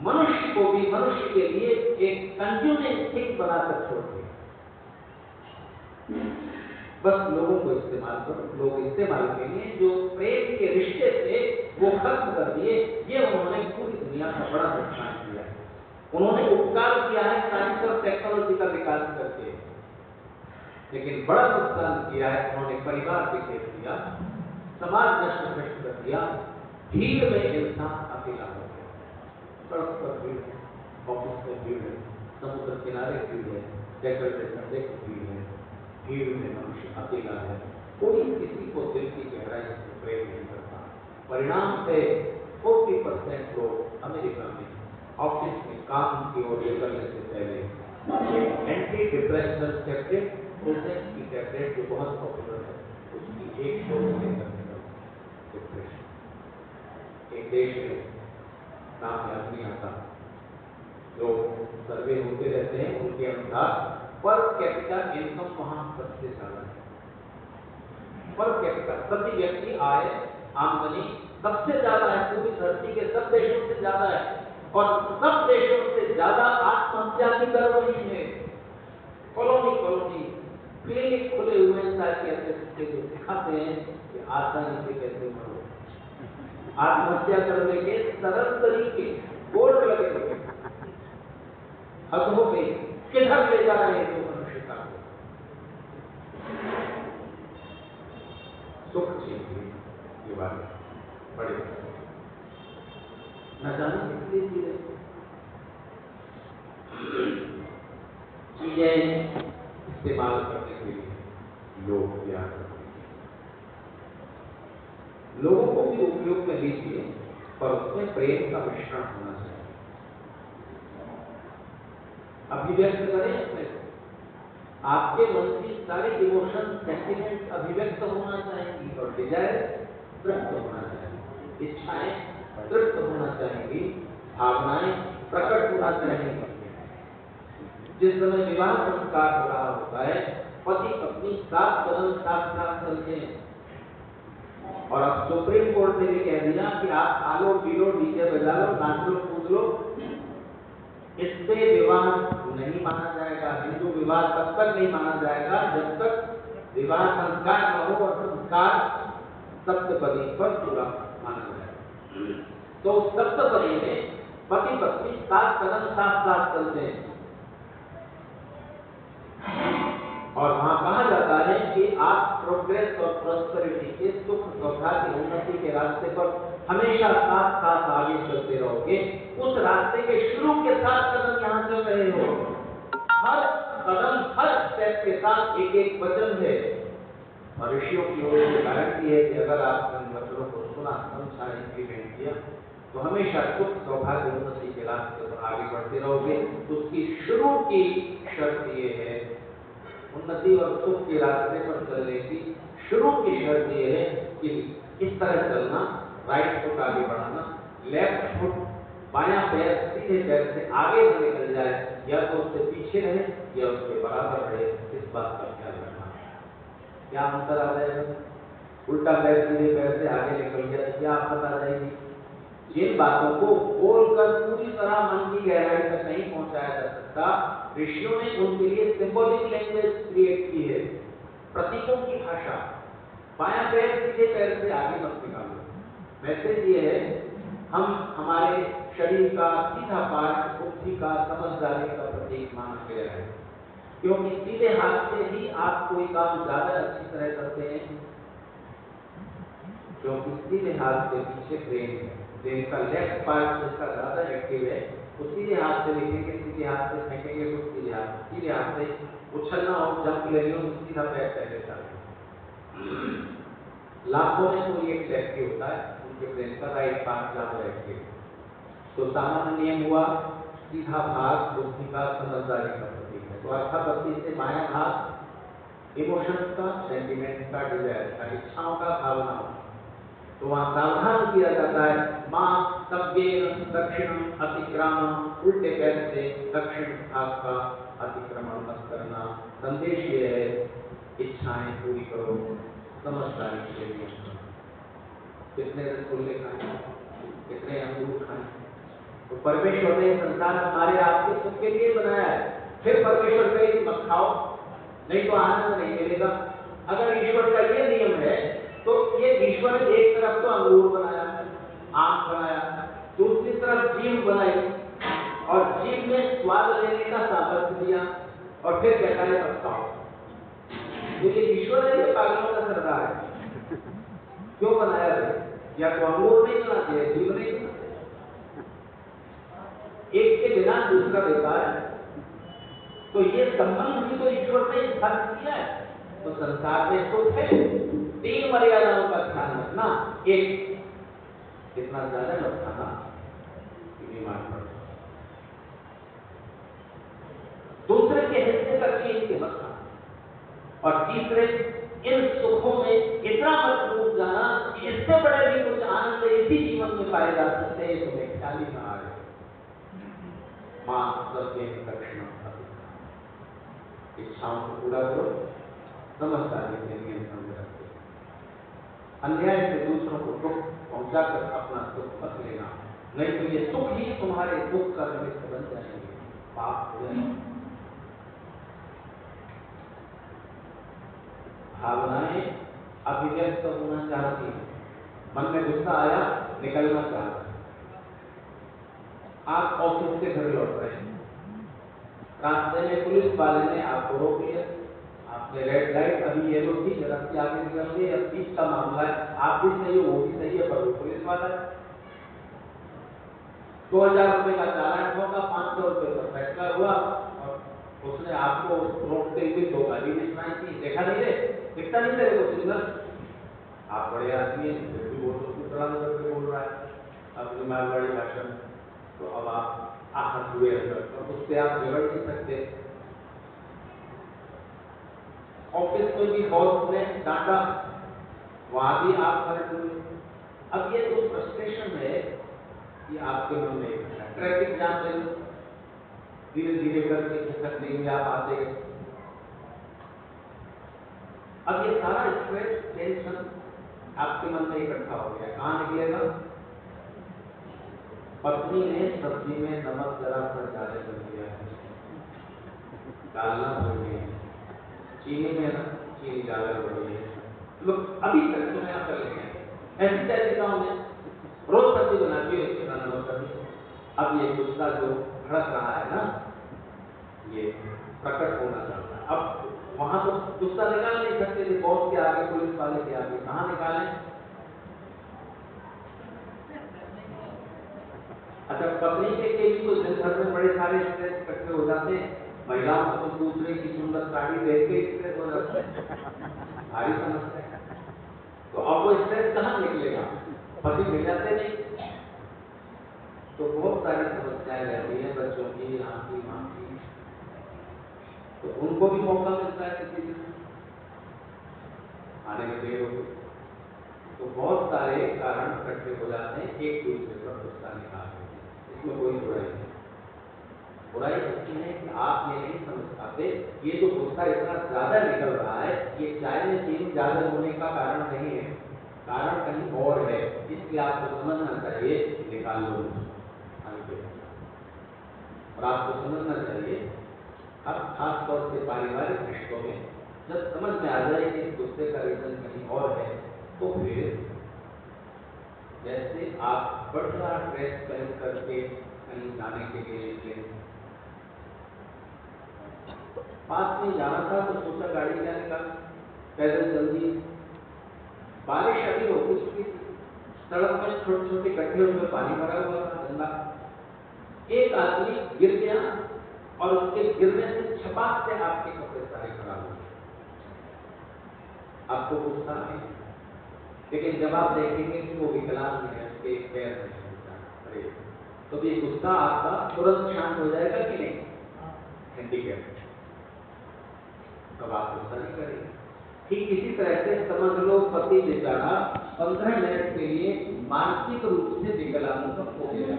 मनुष्य को भी मनुष्य के लिए एक कंज्यूमिंग थिंग बनाकर छोड़ दिया। बस लोगों को इस्तेमाल करो, लोग इस्तेमाल के लिए जो प्रेम के रिश्ते थे वो खत्म कर दिए। ये उन्होंने पूरी दुनिया का बड़ा नुकसान किया है। उन्होंने उपकार किया है साइंस और टेक्नोलॉजी का विकास करके, लेकिन बड़ा नुकसान किया है उन्होंने परिवार विच्छेद किया, समाज नष्ट कर दिया। भीड़ में इंसान अकेला हो गया, सड़क पर भीड़ है, ऑफिस में भीड़ है, समुद्र किनारे भीड़ है, सैटरडे संडे की भीड़ है, भीड़ में मनुष्य अकेला है, कोई किसी को दिल की गहराई से प्रेम नहीं करता। परिणाम है 40% लोग अमेरिका में ऑफिस में काम की ओर करने से पहले एक एंटी डिप्रेशनल टैबलेट, प्रोजेक्ट की टैबलेट जो बहुत पॉपुलर है, उसकी एक डोज लेकर डिप्रेशन। एक देश में नाम याद नहीं आता, जो सर्वे होते रहते हैं उनके अनुसार पर कैपिटा इनकम वहां सबसे ज्यादा है। पर कैपिटा, प्रति व्यक्ति आय, आमदनी सबसे ज्यादा है, पूरी धरती के सब देशों से ज्यादा है। और सब देशों से ज्यादा आत्महत्या की दर वही है। कॉलोनी क्लिनिक खुले हुए हैं ताकि ऐसे जो सिखाते हैं कि आसानी से कैसे मरो, आत्महत्या करने के सरल तरीके बोर्ड लगे हुए। हद हो गई, किधर ले जा रहे हैं तो मनुष्यता को? सुख चाहिए, ये बात बड़े न जाने कितनी चीजें इस्तेमाल करने के लिए लोग प्यार करते हैं। लोगों को भी उपयोग में लीजिए, पर उसमें प्रेम का मिश्रण होना चाहिए। अभिव्यक्त करें अपने, आपके मन की सारे इमोशन, सेंटिमेंट अभिव्यक्त होना चाहिए और डिजायर तृप्त होना चाहिए, इच्छाएं तृप्त होना चाहिए, भावनाएं प्रकट होना चाहिए। जिस समय विवाह संस्कार हो रहा होता है, पति पत्नी साथ कदम साथ चलते हैं। और अब सुप्रीम कोर्ट ने भी कह दिया कि आप खालो पीलो, डीजे बजा लो, नाच लो, कूद लो, इससे विवाह नहीं माना जाएगा। हिंदू विवाह तब तक नहीं माना जाएगा जब तक विवाह संस्कार न हो और संस्कार सप्तपदी पर पूरा माना जाएगा। तो सप्तपदी में पति पत्नी सात कदम साथ चलते हैं और वहां कहा जाता है कि आप प्रोग्रेस और प्रॉस्पेरिटी के, सुख सौभाग्य, उन्नति के रास्ते पर हमेशा साथ साथ आगे चलते रहोगे। उस रास्ते के शुरू के साथ कदम यहाँ चल रहे हो, हर कदम, हर स्टेप के साथ एक एक वचन है। और ऋषियों की ओर से गारंटी है कि अगर आप इन वचनों को सुना, समझा, इंप्लीमेंट किया तो हमेशा सुख सौभाग्य उन्नति के रास्ते पर आगे बढ़ते रहोगे। तो उसकी शुरू की शर्त ये है, उन्नति और सुख के रास्ते पर चलने की शुरू की शर्त ये है कि इस तरह चलना, राइट फुट आगे बढ़ाना, लेफ्ट फुट बायां पैर सीधे पैर से आगे न निकल जाए, या तो उससे पीछे रहे या उसके बराबर रहे, इस बात का ख्याल रखना। क्या अंतर आ जाएगा? उल्टा पैर सीधे पैर से आगे निकल गया तो क्या आफत आ जाएगी? जिन बातों को बोलकर पूरी तरह मन की गहराई तक नहीं पहुंचाया जा सकता, ऋषियों ने उनके लिए सिंबॉलिक लैंग्वेज क्रिएट की है, प्रतीकों की भाषा। बायां पैर सीधे पैर से आगे मत निकालो। मैसेज ये है, हम हमारे शरीर का सीधा पार्ट बुद्धि का, समझदारी का प्रतीक माना गया है, क्योंकि सीधे हाथ से ही आप कोई काम ज्यादा अच्छी तरह करते हैं, क्योंकि सीधे हाथ के पीछे ब्रेन है। ब्रेन का लेफ्ट पार्ट जिसका ज्यादा एक्टिव है, तो सीधे हाथ से लिखेंगे, सीधे हाथ से फेंकेंगे, तो सीधे हाथ से उछलना और जंप लेने में सीधा पैर पहले चलेगा। लाखों में कोई एक एक्टिव होता है, उनके ब्रेन का राइट पार्ट ज्यादा एक्टिव। तो सामान्य नियम हुआ, सीधा भाग बुद्धि का, समझदारी का प्रतीक है। तो अर्थापत्ति से बायां भाग इमोशंस का, सेंटिमेंट का, डिजायर का, इच्छाओं का, भावनाओं का। तो वहां सावधान किया जाता है, मां सव्येन दक्षिणम अतिक्रामम, उल्टे पैर से दक्षिण भाग का अतिक्रमण मत करना। संदेश ये है, इच्छाएं पूरी करो, समझदारी के लिए। कितने रसगुल्ले खाएं, कितने अंगूर खाएं? तो परमेश्वर ने संसार हमारे आपके सुख के लिए बनाया है। फिर परमेश्वर कहे कि मत खाओ, नहीं तो आनंद नहीं मिलेगा। अगर ईश्वर का ये नियम है, तो ये ईश्वर ने एक तरफ तो अंगूर बनाया, आम बनाया, दूसरी तरफ जीभ बनाई, और जीभ में स्वाद लेने का सामर्थ्य दिया, और फिर कहता है मत खाओ। तो ये ईश्वर है, ये पागलों का सरदार है। क्यों बनाया है? या तो अंगूर नहीं बना चाहिए, जीभ नहीं बना चाहिए। एक के बिना दूसरा बेकार है। तो ये संबंध भी तो ईश्वर ने स्थापित किया है। तो संसार में सुख है, 3 मर्यादाओं का ध्यान रखना। एक, इतना ज्यादा मत खाना कि बीमार पड़ जाओ। दूसरे के हिस्से का छीन के मत खाना। और तीसरे, इन सुखों में इतना मत डूब जाना कि इससे बड़े भी कुछ आनंद इसी जीवन में पाए जा सकते हैं, तुम्हें ख्याल ही ना आ रहे। मां सत्य दक्षिण, इच्छाओं को पूरा करो, समझदारी के नियंत्रण में रखो। अन्याय से दूसरों को दुख पहुंचाकर अपना सुख मत लेना, नहीं तो ये सुख ही तुम्हारे दुख का निमित्त बन जाएंगे, पाप हो जाएंगे। भावनाएं अभिव्यक्त होना चाहती है, मन में गुस्सा आया, निकलना चाहता है। आप ऑफिस से घर लौट रहे हैं, रास्ते में पुलिस वाले ने आपको रोक लिया, आपने रेड लाइट, अभी येलो थी, जरा सी आगे निकल गई, अब 30 का मामला है, आप भी सही हो, वो भी सही है, पर वो पुलिस वाला है। 2000 रुपए का चालान ठोका, 500 रुपए का फैसला हुआ, और उसने आपको रोकते हुए 2 गाली भी सुनाई थी। देखा नहीं रे, दिखता नहीं तेरे को सिग्नल? आप बड़े आदमी हैं, फिर भी वो तो चलाने करके बोल रहा है अपनी मारवाड़ी भाषा में। तो अब आप आहत हुए अंदर, तो उससे आप बिगड़ नहीं सकते। ऑफिस में भी बॉस ने डांटा, वहां भी आप हर्ट हुए। अब ये जो फ्रस्ट्रेशन है, ये आपके मन में इकट्ठा है। ट्रैफिक जाम में धीरे धीरे करके खिसक देंगे आप आते गए। अब ये सारा स्ट्रेस, टेंशन आपके मन में इकट्ठा हो गया, कहाँ निकलेगा? पत्नी ने सब्जी में नमक जरा सा ज्यादा कर दिया है, डालना भूल गई, चीनी में ना चीनी ज्यादा हो गई है। लोग अभी तक तुम्हें आप कर लेंगे, ऐसी तरीकाओं में रोज सब्जी बनाती है, उसके साथ नमक कर दी। अब ये गुस्सा जो भड़क रहा है ना, ये प्रकट होना चाहता है। अब वहां तो गुस्सा निकाल नहीं सकते थे, बॉस के आगे, पुलिस वाले के आगे, कहाँ निकालें? अच्छा, पत्नी के भी तो दिन भर में बड़े सारे स्ट्रेस इकट्ठे हो जाते हैं। महिलाओं को तो दूसरे की सुंदर साड़ी देख के स्ट्रेस हो जाता है, भारी समस्या है। तो अब वो स्ट्रेस कहाँ निकलेगा? पति मिल जाते नहीं, तो बहुत सारी समस्याएं रहती हैं बच्चों की, यहाँ की, माँ की। तो उनको भी मौका मिलता है किसी दिन। आने में देर हो गई। तो बहुत सारे कारण इकट्ठे हो जाते हैं, एक दूसरे पर गुस्सा निकाल देते हैं। इसमें कोई बुराई नहीं। बुराई इसकी है कि आप ये नहीं समझ पाते ये जो गुस्सा इतना ज्यादा निकल रहा है, ये चाय में चीनी ज्यादा होने का कारण नहीं है, कारण कहीं और है। इसलिए आपको समझना चाहिए, निकाल लो हल्के। और आपको समझना चाहिए अब खास तौर से पारिवारिक रिश्तों में जब समझ में आ जाए कि इस गुस्से का रीजन कहीं और है, तो फिर जैसे आप बढ़िया ड्रेस पहन करके कहीं जाने के लिए निकले, पास में जाना था तो सोचा गाड़ी क्या निकाल, पैदल चल दिए। बारिश अभी हो चुकी थी, सड़क में छोटे छोटे गड्ढे में पानी भरा हुआ था गंदा। एक आदमी गिर गया और उसके गिरने से छपाक से आपके कपड़े सारे खराब हो गए। आपको गुस्सा नहीं, लेकिन जब आप देखेंगे कि वो विकलांग है, उसके पैर नहीं होता, अरे तो ये गुस्सा आपका तुरंत शांत हो जाएगा कि नहीं? हैंडीकैप, तब आप गुस्सा नहीं करेंगे। ठीक इसी तरह से समझ लो पति बेचारा 15 मिनट के लिए मानसिक रूप से विकलांग हो गया।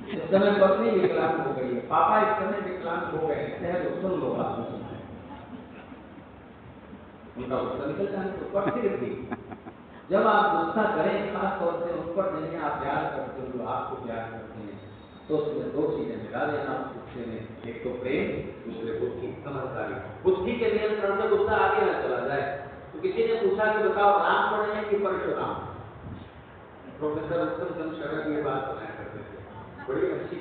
इस समय पत्नी विकलांग हो गई है, पापा इस समय विकलांग हो गए हैं, तो सुन लो बात, उनका गुस्सा निकल जाए तो पर फिर भी जब आप गुस्सा करें, खास तौर से उन पर जिन्हें आप प्यार करते हो, जो आपको प्यार करते हैं, तो उसमें दो चीजें मिला देना गुस्से में, एक तो प्रेम, दूसरे बुद्धि, समझदारी। बुद्धि के नियंत्रण में गुस्सा आगे न चला जाए। तो किसी ने पूछा कि बताओ राम पढ़े हैं कि परशुराम? प्रोफेसर उत्तम चंद्र शरद ये बात बनाया करते थे, बड़ी अच्छी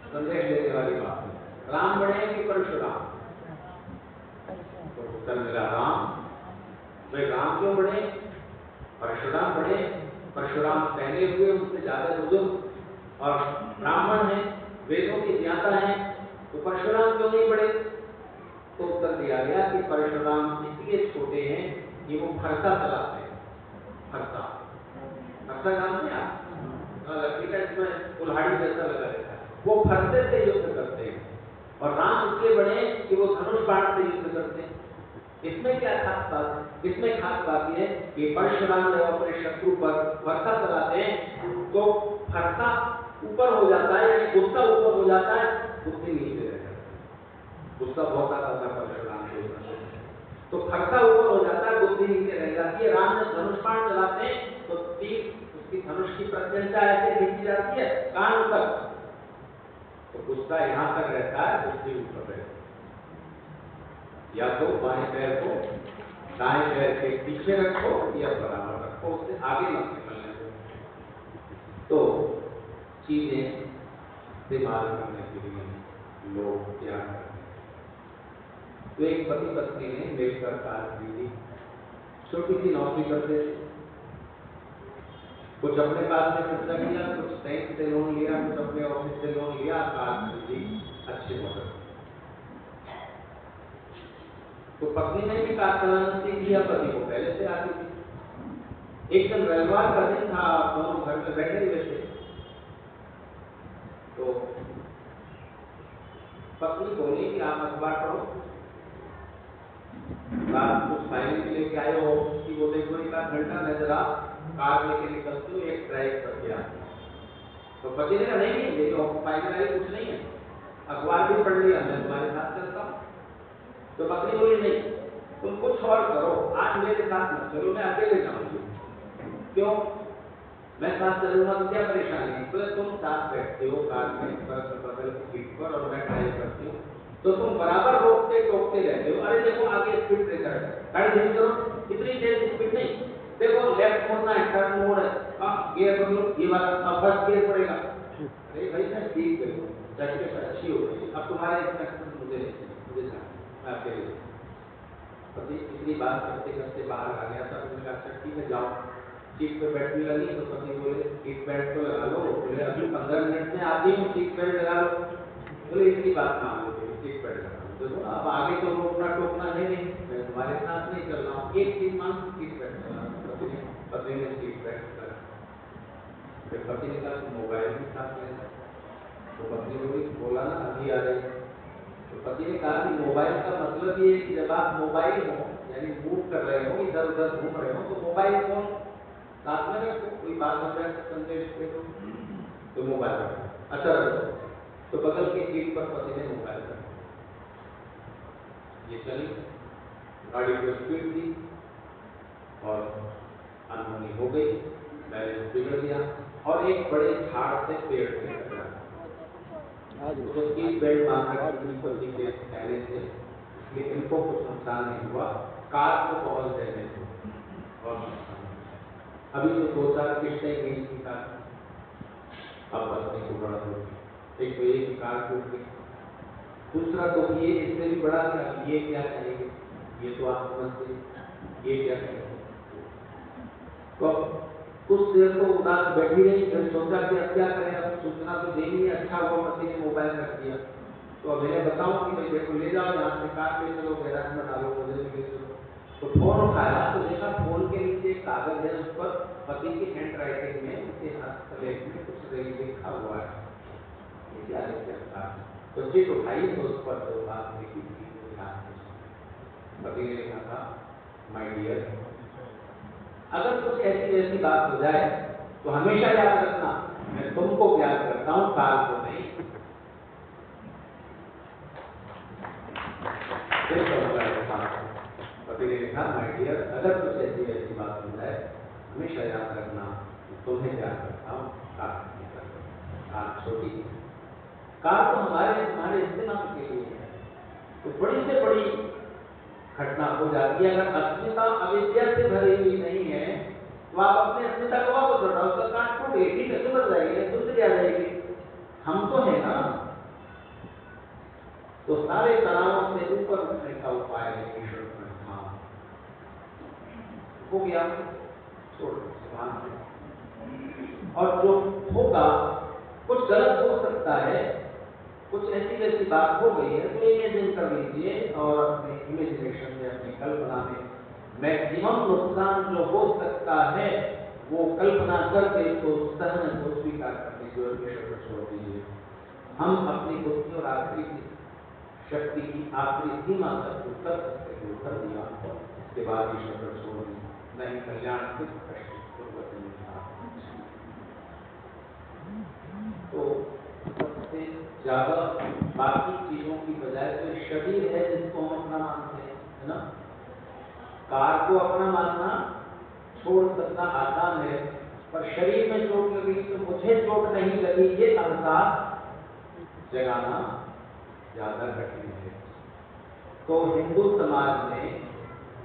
संदेश देने वाली बात है। राम पढ़े हैं कि परशुराम? तो उत्तर मिला राम। वे राम क्यों पढ़े? परशुराम पढ़े। परशुराम पहले हुए, उनसे ज्यादा बुजुर्ग और ब्राह्मण है, वेदों के ज्ञाता है, तो परशुराम क्यों नहीं पढ़े? तो उत्तर दिया गया कि परशुराम इसलिए छोटे हैं कि वो फरसा चलाते हैं। फरसा जानते हैं आप? लकड़ी का इसमें कुल्हाड़ी जैसा लगा रहता है, वो फरसे से युद्ध करते हैं। और राम इसलिए बने कि वो धनुष बाण से युद्ध करते हैं। इसमें क्या खास बात? इसमें खास बात यह है कि परशुराम जब अपने शत्रु पर फरसा चलाते हैं तो फरसा ऊपर हो जाता है, यानी गुस्सा ऊपर हो जाता है, बुद्धि नीचे रह जाता है। गुस्सा बहुत आता था परशुराम के ऊपर, तो फरसा ऊपर हो जाता है, बुद्धि नीचे रह जाती है। राम जब धनुष बाण चलाते हैं तो तीर उसकी धनुष की प्रत्यंचा ऐसे खींची जाती है कान तक, तो गुस्सा यहाँ तक रहता है, बुद्धि ऊपर रहती है। या तो बाएं पैर को दाएं पैर के पीछे रखो या बराबर रखो, उससे आगे मत निकलने दो। तो चीजें इस्तेमाल करने के लिए लोग क्या करते हैं? तो एक पति पत्नी ने मिलकर कार खरीदी, छोटी सी नौकरी करते थे, कुछ अपने पास में खर्चा किया, कुछ बैंक से लोन लिया, कुछ अपने ऑफिस से लोन लिया, कार खरीदी अच्छे मॉडल। तो पत्नी ने भी कार चलाना सीख लिया, पति को पहले से आती थी। एक दिन रविवार का दिन था, दोनों घर में बैठे हुए थे, तो पत्नी बोली कि आप अखबार पढ़ो, रात कुछ फाइल लेके आए हो कि वो देखो एक घंटा नजर आ, कार लेके निकलते हो, एक ड्राइव करके आते। तो पति ने कहा नहीं, ये तो फाइल आई कुछ नहीं है, अखबार भी पढ़ लिया, मैं तुम्हारे साथ चलता हूँ। तो पत्नी बोली नहीं, तुम कुछ और करो, आज मेरे साथ मत चलो, मैं अकेले जाऊंगी। क्यों? मैं साथ चलूंगा तो क्या परेशानी है? बोले तुम साथ बैठते हो कार में बगल की सीट पर और मैं ड्राइव करती हूँ, तो तुम बराबर रोकते टोकते रहते हो। अरे देखो आगे स्पीड ब्रेकर है, गाड़ी धीरे करो, इतनी तेज स्पीड नहीं, देखो लेफ्ट मोड़ना है, टर्न मोड़ है, गियर बदलो, ये वाला फर्स्ट गियर पड़ेगा। अरे भाई मैं ठीक करूँ, जैकेट अच्छी हो गई, अब तुम्हारे इंस्ट्रक्शन मुझे मैं अकेले। पति इतनी बात करते करते बाहर आ गया था, उन्होंने कहा अच्छा ठीक है जाओ। सीट पे बैठने लगी तो पति बोले सीट बेल्ट तो लगा लो, बोले अभी 15 मिनट में आती हूँ, सीट बेल्ट लगा लो। बोले इसकी बात मान लो, सीट बेल्ट लगा लो। देखो अब आगे तो रोकना टोकना है नहीं, मैं तुम्हारे साथ नहीं चल रहा हूँ, एक चीज मान, सीट बेल्ट लगा। पति ने सीट बेल्ट लगा। फिर पति ने कहा मोबाइल भी साथ लेना, तो पत्नी बोली बोला ना अभी आ रही। तो पति ने कहा कि मोबाइल का मतलब ये है कि जब आप मोबाइल हो, यानी ऐसे मूव कर रहे हो, इधर उधर घूम रहे हो, तो मोबाइल फोन साथ में रखो, कोई बात हो जाए तो संदेश दे दो, तो मोबाइल रखो। अच्छा रखो, तो बगल की सीट पर पति ने मोबाइल रखा, ये चली, गाड़ी को स्पीड दी और अनहोनी हो गई, बैलेंस बिगड़ गया और एक बड़े झाड़ से पेड़ से टकरा, तो सीट बेल्ट बांध रखी पति के पहले से, इसलिए इनको कुछ नुकसान नहीं हुआ, कार को बहुत डैमेज हुआ और नुकसान हुआ। अभी तो 2-4 किस्तें गई थी कार, अब पत्नी को बड़ा हो गई, एक तो ये की कार टूट गई, दूसरा तो ये इससे भी बड़ा था, ये क्या करेंगे, ये तो आप समझते, ये क्या करेंगे। तो कुछ देर तो उदास बैठी रही, फिर सोचा कि अब क्या करें, अब सूचना तो देनी है, अच्छा हुआ पति ने मोबाइल रख दिया, तो अब इन्हें बताऊं कि भाई देखो ले जाओ यहाँ से, कार ले चलो, गैराज में डालो, मुझे ले चलो। तो फोन उठाया तो देखा फोन के नीचे एक कागज है, उस पर पति की हैंड राइटिंग में, उसके हस्तलेख में कुछ लिखा हुआ है, ये क्या लिखा है, तो चिट उठाई तो उस पर जो बात लिखी थी पति ने लिखा था, माय डियर, अगर कुछ ऐसी ऐसी बात हो जाए तो हमेशा याद रखना मैं तुमको प्यार करता हूं, काल को नहीं। पति ने लिखा, माय डियर, अगर कुछ ऐसी ऐसी बात हो जाए हमेशा याद रखना तुम्हें प्यार करता हूं, काल नहीं करता। काल छोटी, काल तो हमारे इस्तेमाल के लिए है, तो बड़ी से बड़ी घटना हो जाती है। अगर अस्मिता अविद्या से भरी हुई नहीं है तो आप अपनी अस्मिता को वापस लौटाओ, उसका काट टूटे, ठीक है, सुधर जाएगी, दूसरी आ जाएगी, हम तो है ना। तो सारे तनावों से ऊपर उठने का उपाय है ईश्वर पर ध्यान, हो गया, छोड़ दो, और जो होगा कुछ गलत हो सकता है, कुछ ऐसी वैसी बात हो गई है तो इमेजिन कर लीजिए और अपने इमेजिनेशन में, अपनी कल्पना में मैक्सिमम नुकसान जो हो सकता है वो कल्पना करके तो सहन को स्वीकार करने की ओर ईश्वर को छोड़ दीजिए। हम अपनी बुद्धि और आखिरी शक्ति की आखिरी सीमा तक कर सकते हैं, कर दिया, इसके बाद ईश्वर को छोड़ दी, नहीं कल्याण सिर्फ कष्ट तो सबसे ज्यादा बाकी चीजों की बजाय तो शरीर है जिसको हम अपना मानते हैं, है ना। कार को अपना मानना छोड़ सकना आसान है, पर शरीर में चोट लगी तो मुझे चोट नहीं लगी ये अहसास जगाना ज्यादा कठिन है। तो हिंदू समाज में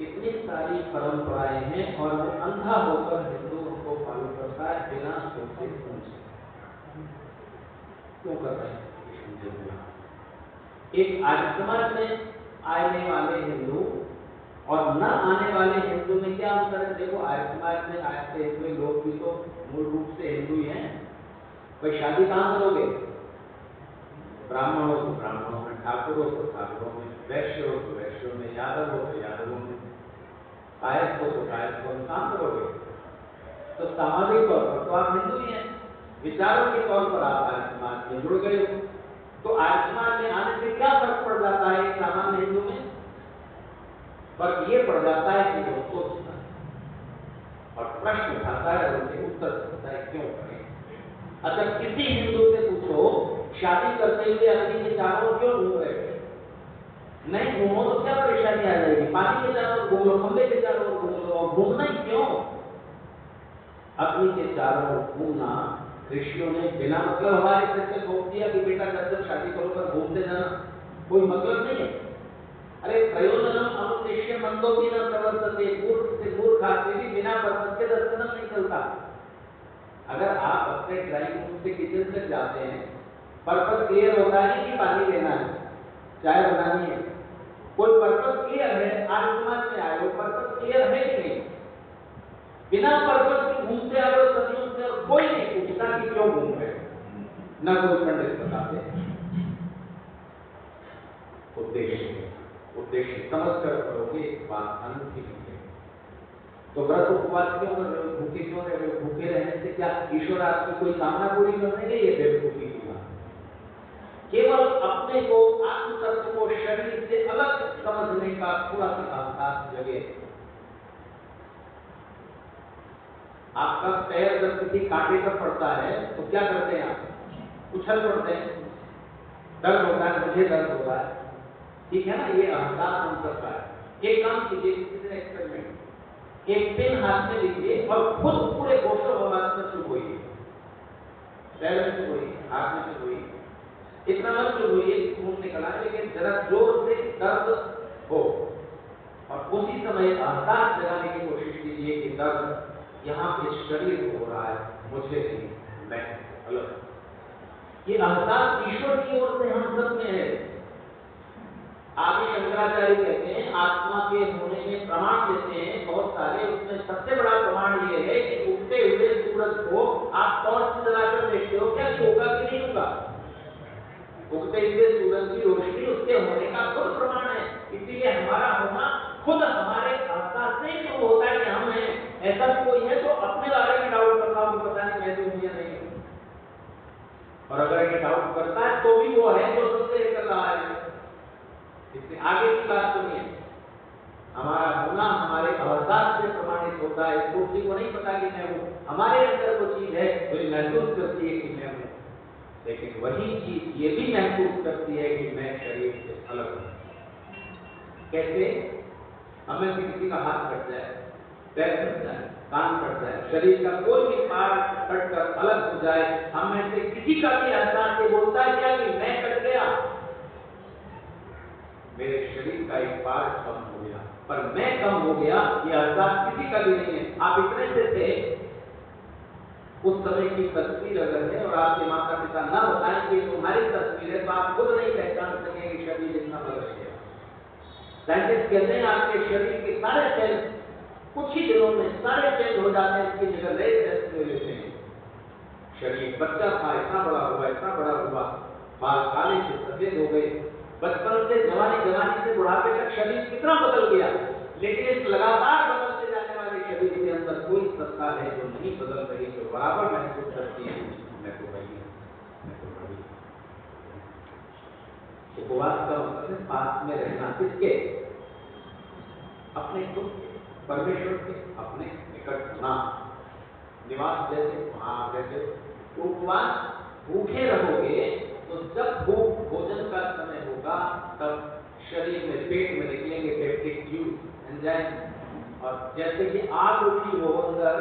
इतनी सारी परंपराएं हैं और वो अंधा होकर हिंदू उनको फॉलो करता है बिना सोचे समझे। क्यों कर रहे हैं? एक आर्य समाज में आने वाले हिंदू और न आने वाले हिंदू में क्या अंतर है? देखो, आर्य समाज में आते हुए लोग भी तो मूल रूप से हिंदू ही हैं। भाई शादी कहाँ करोगे? ब्राह्मण हो तो ब्राह्मणों में, ठाकुर हो तो ठाकुरों में, वैश्य हो तो वैश्यों में, यादव हो तो यादवों में, कायस्थ हो तो कायस्थों में, कहाँ करोगे? तो सामाजिक तौर पर तो आप हिंदू ही हैं, विचारों के तौर पर आप आर्य समाज में जुड़ गए हो। तो आर्य समाज में आने से क्या फर्क पड़ जाता है एक सामान्य हिंदू में? फर्क ये पड़ जाता है कि वो सोचता है और प्रश्न उठाता है और उसे उत्तर देता है क्यों करें। अच्छा, किसी हिंदू से पूछो शादी करते हुए अग्नि के चारों क्यों घूम रहे थे? नहीं घूमो तो क्या परेशानी आ जाएगी? पानी के चारों घूम लो, खंबे के चारों घूम लो, और घूमना ही क्यों? अग्नि के चारों घूमना ऋषियों ने बिना मतलब हमारे सर से थोप दिया कि बेटा जब शादी करो पर घूमते जाना, कोई मतलब नहीं है। अरे प्रयोजनम अनुद्देश्य मंदोपि न प्रवर्तते, मूर्ख से मूर्ख आदमी भी बिना पर्पस के दर्शन नहीं चलता। अगर आप अपने ड्राइंग रूम से किचन तक जाते हैं, पर्पस क्लियर होता है कि पानी लेना है, चाय बनानी है, कोई पर्पस क्लियर है? आज समाज में आए हो, पर्पस क्लियर है कि नहीं? बिना पर्पस के घूमते आ रहे हो सदियों से और कोई नहीं पूछता कि क्यों घूम रहे हो, न कोई पंडित बताते। उद्देश्य समझ कर करोगे, बात अनूठी है। तो व्रत उपवास क्यों कर रहे हो? भूखे क्यों रह रहे हो? भूखे रहने से क्या ईश्वर आपकी कोई कामना पूरी कर देंगे? ये बेवकूफी की बात। केवल अपने को, आत्म तत्व को शरीर से अलग समझने का थोड़ा सा अहसास जगे। आपका पैर जब किसी कांटे पर पड़ता है तो क्या करते हैं आप? उछल पड़ते हैं, दर्द होता है, मुझे दर्द हो रहा है, ठीक है ना? ये अहसास हम करता है। एक काम कीजिए, किसी ने एक्सपेरिमेंट, एक पेन हाथ में लीजिए और खुद पूरे होशो-हवास में चुभोइए, पैर में चुभोइए, हाथ में चुभोइए, इतना मत चुभोइए खून निकला, लेकिन जरा जोर से दर्द हो और उसी समय एहसास जगाने की कोशिश कीजिए कि दर्द यहाँ इस शरीर को हो रहा है, मुझे नहीं, मैं अलग। ये एहसास ईश्वर की ओर से हम सब में है। आदि शंकराचार्य कहते हैं आत्मा के होने में प्रमाण देते हैं बहुत सारे, उसमें सबसे बड़ा प्रमाण ये है कि उगते हुए सूरज को आप टॉर्च से जलाकर देखते हो, क्या होगा कि नहीं होगा? उगते हुए सूरज की रोशनी उसके होने का खुद प्रमाण है। इसीलिए हमारा होना खुद हमारे एहसास से शुरू होता है कि हम हैं। ऐसा भी कोई है तो अपने बारे में डाउट करता हो कि पता नहीं मैं तो या नहीं, और अगर ये डाउट करता है तो भी वो है जो सबसे कर रहा है। इससे आगे की बात सुनिए, हमारा होना हमारे एहसास से प्रमाणित होता है। इस कुर्सी को नहीं पता कि मैं हूँ, हमारे अंदर वो चीज है जो महसूस करती है कि मैं हूँ, लेकिन वही चीज ये भी महसूस करती है कि मैं शरीर से अलग हूँ। कैसे? हमें से किसी का हाथ कट जाए, पैर कट जाए, कान कट जाए, शरीर का कोई भी पार्ट कटकर अलग हो जाए, हम में से किसी का भी एहसास ये बोलता है क्या कि मैं कट गया, मेरे शरीर का एक पार्ट कम हो गया, पर मैं कम हो गया, ये एहसास किसी का भी नहीं है। आप इतने से थे, उस समय की तस्वीर अगर है और आपके माता पिता न बताएं कि तुम्हारी तस्वीर है, तो आप खुद नहीं पहचान सकेंगे शरीर इतना बदल गया। साइंटिस्ट कहते हैं आपके शरीर के सारे सेल कुछ ही दिनों में सारे चेंज हो जाते हैं, इसकी जगह नए सेल्स ले लेते हैं। शरीर बच्चा था, इतना बड़ा हुआ, बाल काले से सफेद हो गए, बचपन से जवानी, जवानी से बुढ़ापे तक शरीर कितना बदल गया। लेकिन इस लगातार बदलते जाने वाले शरीर के अंदर कोई सत्ता है जो नहीं बदल रही, जो बराबर महसूस करती है मैं तो वही, मैं तो वही। उपवास का मतलब है पास में रहना, किसके? अपने खुद के, परमेश्वर के, अपने निकट होना, निवास जैसे वहां जैसे। उपवास भूखे रहोगे तो जब भूख भोजन का समय होगा तब शरीर में, पेट में निकलेंगे पेप्टिक ट्यूब, एंजाइम, और जैसे कि आग उठी हो अंदर,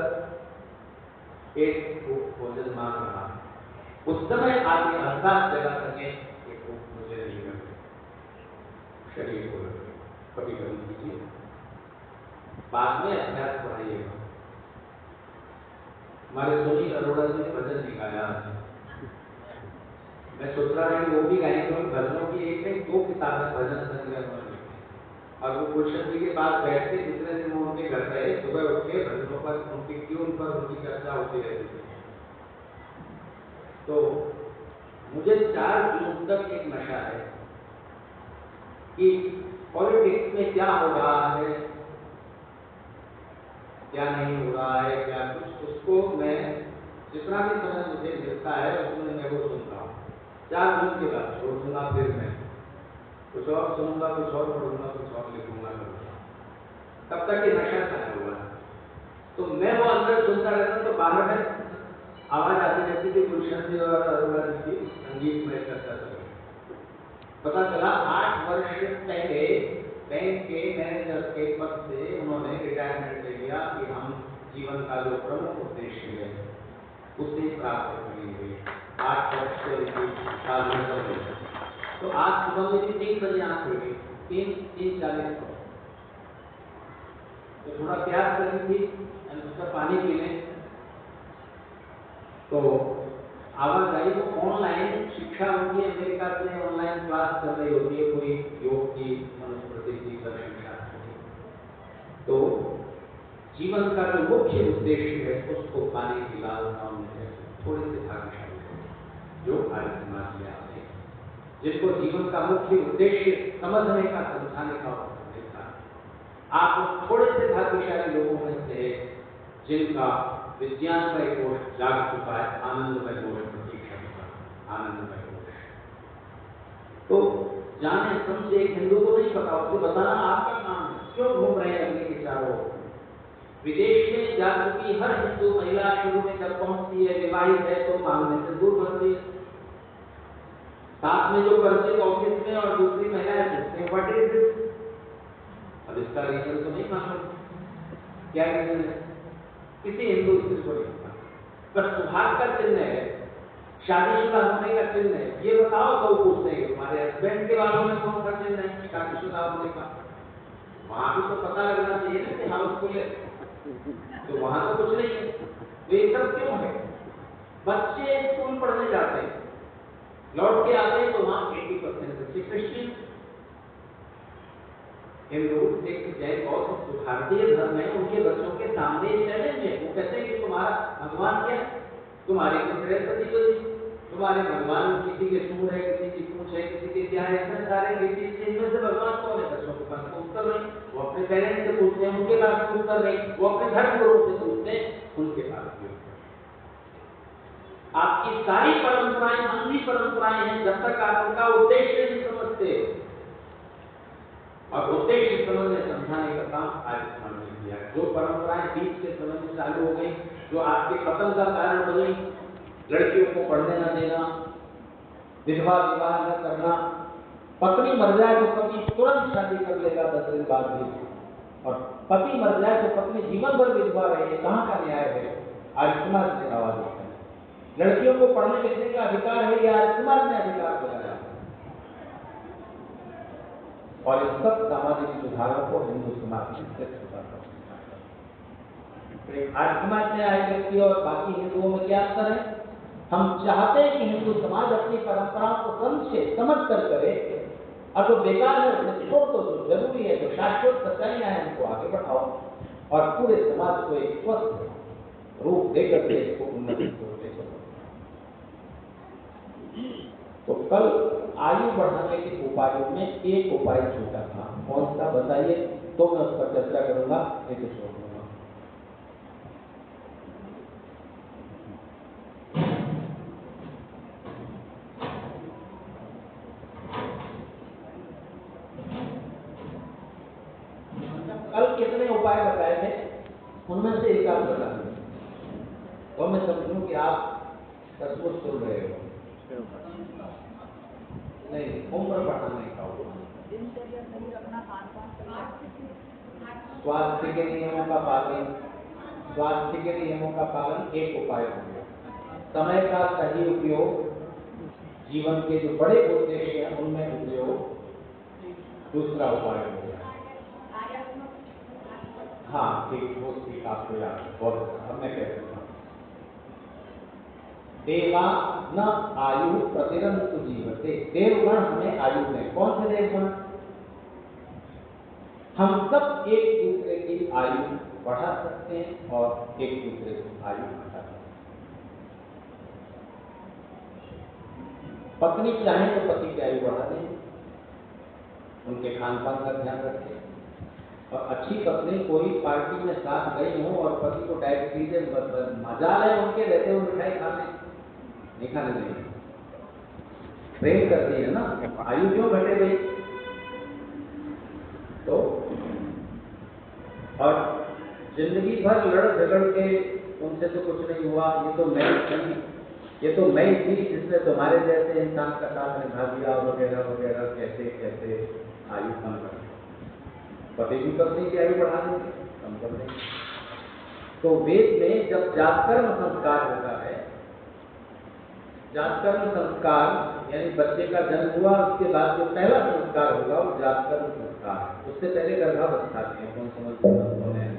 पेट भूख भोजन मांग रहा, उस समय आप ये एहसास जगा सकें कि भूख मुझे नहीं लग रही, शरीर को लग रही। कभी कभी कीजिए, बाद में अभ्यास बढ़ाइएगा। हमारे सुनील अरोड़ा जी ने भजन निकाला, मैं सोच रहा था कि वो भी गाएंगे, और भजनों की एक नहीं 2 किताबें भजन संग्रह उन्होंने, और वो गुलशन जी के पास बैठ के दूसरे दिन वो उनके घर गए, सुबह उठ के भजनों पर, उनकी ट्यून पर उनकी चर्चा होती रहती थी। तो मुझे 4 जून तक एक नशा है कि पॉलिटिक्स में क्या हो रहा है, क्या नहीं हो रहा है, क्या कुछ, उसको मैं जितना भी समय मुझे मिलता है उसमें मैं वो सुनता हूँ। 4 जून के बाद छोड़ दूंगा, फिर मैं कुछ और सुनूंगा, कुछ और पढ़ूंगा, कुछ और लिखूंगा, तब तक ये नशा छाया हुआ है। तो मैं वो अंदर सुनता रहता, तो बाहर में आवाज आती रहती थी गुलशन जी और अरोड़ा जी की संगीत में चर्चा चल रही। पता चला 8 वर्ष पहले बैंक के मैनेजर के पद से उन्होंने रिटायरमेंट ले लिया कि हम जीवन का जो प्रमुख उद्देश्य है उसे प्राप्त करेंगे। 8 वर्ष से साधना कर रही। तो आज सुबह मेरी 3 बजे आँख खुली, 3:40 को, तो थोड़ा प्यास लगी थी, उसका पानी पी लें, तो आवाज आई। वो ऑनलाइन शिक्षा उनकी अमेरिका से ऑनलाइन क्लास कर रही होती है, कोई योग की, मनुस्मृति की, दर्शन शास्त्र की। तो जीवन का जो मुख्य उद्देश्य है उसको पाने की लालसा में थोड़े से भाग्यशाली जो भारत समाज में आते हैं, जिनको जीवन का मुख्य उद्देश्य समझने का, समझाने का अवसर मिलता है। आप थोड़े से भाग्यशाली लोगों में से जिनका विज्ञानमय कोश जाग चुका है, आनंदमय कोश प्रतीक्षा का, आनंदमय कोश। तो जाने समझे एक हिंदू को नहीं पता, उसे बताना आपका काम है। क्यों घूम रहे हैं अग्नि के चारों ओर? विदेश में जा चुकी हर हिंदू महिला शुरू में जब पहुंचती है, विवाहित है, तो मांगने से दूर भरती है। साथ में जो परिचित ऑफिस में और दूसरी महिलाएं पूछते हैं व्हाट इज दिस? अब इसका रीजन तो नहीं मालूम, क्या रीजन है, किसी हिंदू स्त्री को नहीं पता। पर सुहाग का चिन्ह है, शादीशुदा होने का चिन्ह है, ये बताओ। तो पूछते हैं तुम्हारे हस्बैंड के बालों में कौन सा चिन्ह है शादीशुदा होने का? वहां भी तो पता लगना चाहिए ना कि हाउसफुल है, तो वहां तो कुछ नहीं है। तो ये सब क्यों है? बच्चे स्कूल पढ़ने जाते हैं, लौट के आते हैं तो वहां 80% बच्चे क्रिश्चियन, हिंदू, सिख, जैन, बौद्ध, जो भारतीय धर्म है, उनके बच्चों के सामने चैलेंज है। वो कहते हैं कि तुम्हारा भगवान क्या है? तुम्हारी तो बृहस्पति को दी, तुम्हारे भगवान किसी के सूंड है, किसी की पूंछ है, किसी के क्या है, इतने सारे इनमें से भगवान कौन है? बच्चों के पास उत्तर नहीं। वो अपने पेरेंट्स से पूछते हैं, उनके पास उत्तर नहीं। वो अपने धर्म गुरु से पूछते हैं, उनके पास भी उत्तर। आपकी सारी परंपराएं अंधी परंपराएं हैं जब तक आप उनका उद्देश्य नहीं समझते। और उद्देश्य समझने समझाने का काम आज हमने किया। जो परंपराएं बीच के समय में चालू हो गई, जो आपके पतन का कारण बनी, लड़कियों को पढ़ने न देना, विधवा विवाह न करना, पत्नी मर जाए तो पति तुरंत शादी कर लेगा 10 दिन बाद भी, और पति मर जाए तो पत्नी जीवन भर विधवा रहे, कहाँ का न्याय है? आज समाज ने आवाज उठाई। लड़कियों को पढ़ने लिखने का अधिकार है, या आज समाज ने अधिकार दिलाया। और इन सब सामाजिक सुधारों को हिंदू समाज ने आज समाज में आए व्यक्ति और बाकी हिंदुओं में क्या अंतर है? हम चाहते हैं कि हिंदू समाज अपनी परंपराओं को समझ कर करे, और जो बेकार है उन्हें छोड़ दो, जो जरूरी है, जो शाश्वत सच्चाइयां हैं, उनको आगे बढ़ाओ और पूरे समाज को एक स्वस्थ रूप देकर के इसको उन्नति को ले चलो। तो कल आयु बढ़ाने के उपायों में एक उपाय छूटा था, कौन सा बताइए? तो मैं उस पर चर्चा करूंगा, एक छोड़ दूंगा। कल कितने उपाय बताए थे, उनमें से एक आप बता दें, तो मैं समझूं कि आप सचमुच सुन रहे हो। नहीं, उम्र बढ़ाने का स्वास्थ्य के नियमों का पालन, स्वास्थ्य के नियमों का पालन एक उपाय हो गया। समय का सही उपयोग, जीवन के जो बड़े उद्देश्य हैं उनमें उपयोग दूसरा उपाय हो गया। हाँ ठीक, वो ठीक, आपको याद है, बहुत अच्छा। अब मैं कह सकता हूँ, देवा न आयु प्रतिरंतु जीवते, देवगण हमें आयु दें। कौन से देवगण? हम सब एक दूसरे की आयु बढ़ा सकते हैं और एक दूसरे की आयु घटा सकते हैं। पत्नी चाहे तो पति की आयु बढ़ा दें, उनके खान पान का ध्यान रखें। और अच्छी पत्नी कोई पार्टी में साथ गई हो और पति को डायबिटीज है, मजा ले उनके रहते हुए मिठाई खाने, नहीं खाने देंगे, प्रेम करती है ना, आयु क्यों घटे गई? तो और जिंदगी भर लड़ झगड़ के उनसे तो कुछ नहीं हुआ, ये तो मैं थी जिसने तुम्हारे जैसे इंसान का साथ निभा दिया वगैरह वगैरह, कैसे कैसे आयु कम कर, पति भी पत्नी की आयु बढ़ा देंगे, कम कर देंगे। तो वेद में जब जातकर्म संस्कार होता है, जातकर्म संस्कार यानी बच्चे का जन्म हुआ उसके बाद जो पहला संस्कार होगा वो जातकर्म संस्कार है। उससे पहले गर्भावस्था है, कौन समझते हैं?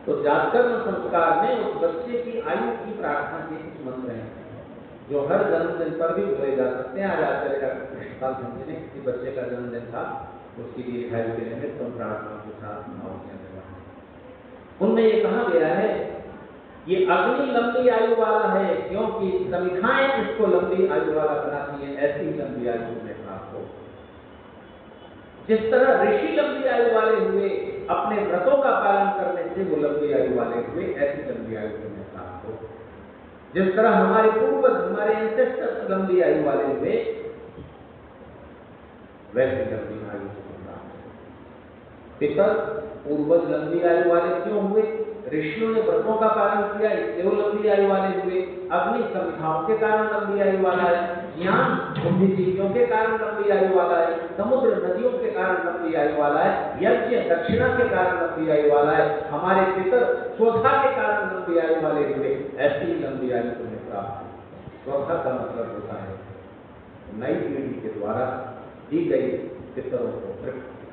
तो जातकर्म संस्कार में उस बच्चे की आयु की प्रार्थना के कुछ मंत्र हैं जो हर जन्मदिन पर भी बोले जा सकते हैं। आज आचार्य डॉक्टर कृष्णपाल सिंह जी ने किसी बच्चे का जन्मदिन था, उसकी दीर्घायु के निमित्त उन प्रार्थनाओं के साथ उनमें ये कहा गया है, ये अग्नि लंबी आयु वाला है क्योंकि समिधाएं इसको लंबी आयु वाला बनाती है, ऐसी लंबी आयु में प्राप्त हो। जिस तरह ऋषि लंबी आयु वाले हुए अपने व्रतों का पालन करने से वो लंबी आयु वाले हुए, ऐसी लंबी आयु में प्राप्त हो। जिस तरह हमारे पूर्वज, हमारे एंसेस्टर्स लंबी आयु वाले हुए, वैसी लंबी आयु को प्राप्त हो। पितर पूर्वज लंबी आयु वाले क्यों हुए? ऋषियों ने व्रतों का पालन किया इसलिए वो लंबी आयु वाले हुए। अग्नि संहिताओं के कारण लंबी आयु वाला है। ज्ञान बुद्धिजीवियों के कारण लंबी आयु वाला है। समुद्र नदियों के कारण लंबी आयु वाला है। यज्ञ दक्षिणा के कारण लंबी आयु वाला है। हमारे पितर स्वधा के कारण लंबी आयु वाले हुए। ऐसी लंबी आयु तुम्हें प्राप्त हुई। स्वधा का मतलब होता है नई पीढ़ी के द्वारा दी गई पितरों को तृप्ति।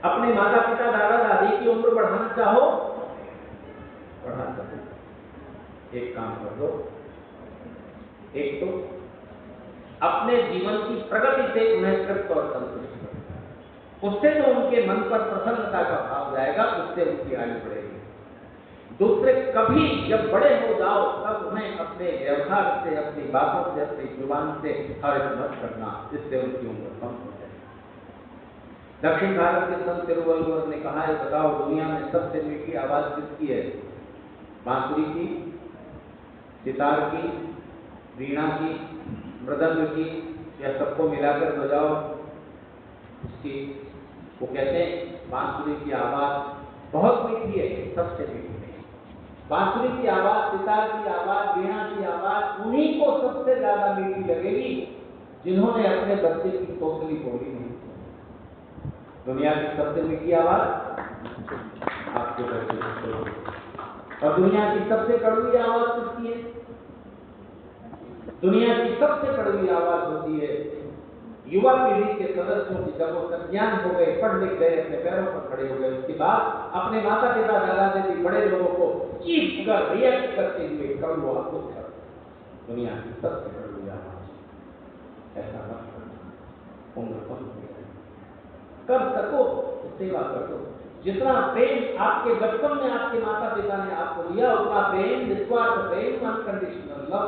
अपने माता पिता दादा दादी की उम्र बढ़ाना चाहो, बढ़ा सको। एक काम कर दो, एक तो अपने जीवन की प्रगति से उन्हें तृप्त और संतुष्ट करो। उससे जो उनके मन पर प्रसन्नता का भाव जाएगा, उससे उनकी आयु बढ़ेगी। दूसरे, कभी जब बड़े हो जाओ तब उन्हें अपने व्यवहार से, अपनी बातों से, अपनी जुबान से हर्ष मत करना, जिससे उनकी उम्र कम हो जाए। दक्षिण भारत के संत तिरुवल्लुवर ने कहा है, बताओ दुनिया में सबसे मीठी आवाज किसकी है? बांसुरी की, सितार की, वीणा की, मृदंग की, या सबको मिलाकर बजाओ उसकी? वो कहते हैं बांसुरी की आवाज बहुत मीठी है, सबसे मीठी है। बांसुरी की आवाज, सितार की आवाज, वीणा की आवाज उन्हीं को सबसे ज्यादा मीठी लगेगी जिन्होंने अपने बच्चे की तोतली बोली नहीं। दुनिया की सबसे मीठी आवाज आपके बच्चे की, और दुनिया की सबसे कड़वी आवाज किसकी है? दुनिया की सबसे कड़वी आवाज होती है युवा पीढ़ी के सदस्यों की। जब वो सज्ञान हो गए, पढ़ लिख गए, अपने पैरों पर खड़े हो गए, उसके बाद अपने माता पिता दादा दादी बड़े लोगों को चीख कर रिएक्ट करते हुए कड़वा उत्तर। दुनिया की सबसे कड़वी आवाज। ऐसा मत करना, उम्र कम हो गई, कर सको तो सेवा कर दो। जितना प्रेम आपके बचपन में आपके माता पिता ने आपको दिया, उतना प्रेम, निस्वार्थ प्रेम, अनकंडीशनल लव,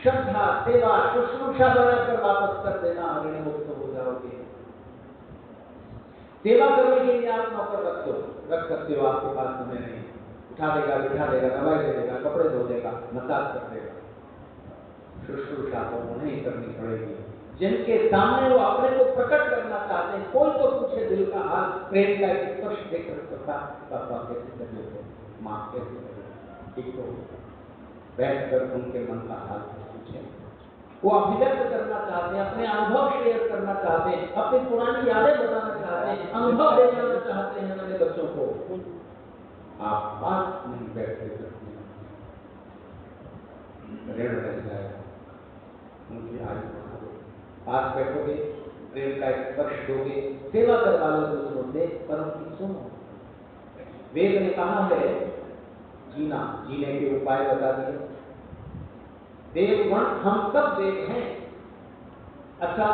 श्रद्धा, सेवा, शुश्रूषा बनाकर वापस कर देना, ऋण मुक्त हो जाओगे। सेवा करने के लिए आप नौकर रख सकते हो, आपके पास समय नहीं, उठा देगा, बिठा देगा, दवाई दे देगा, कपड़े धो देगा, मसाज कर देगा। शुश्रूषा तो उन्हें करनी पड़ेगी जिनके सामने वो अपने को प्रकट करना चाहते हैं। कोई तो पूछे दिल का हाल, प्रेम का एक स्पर्श देकर सकता, पापा कैसे कर लेते, माँ कैसे कर लेते, ठीक तो बैठ कर उनके मन का हाल पूछे। वो अभिव्यक्त करना चाहते हैं, अपने अनुभव शेयर करना चाहते हैं, अपनी पुरानी यादें बताना चाहते हैं, अनुभव देना चाहते हैं अपने बच्चों को। आप पास नहीं बैठे सकते, ऋण रह जाएगा, उनकी आयु पास बैठोगे, प्रेम का स्पर्श दोगे, सेवा करवा लो दूसरों से, पर उनकी सुनो। वेद ने कहा है जीना, जीने के उपाय बता दिए। देवगण हम सब देव हैं। अच्छा,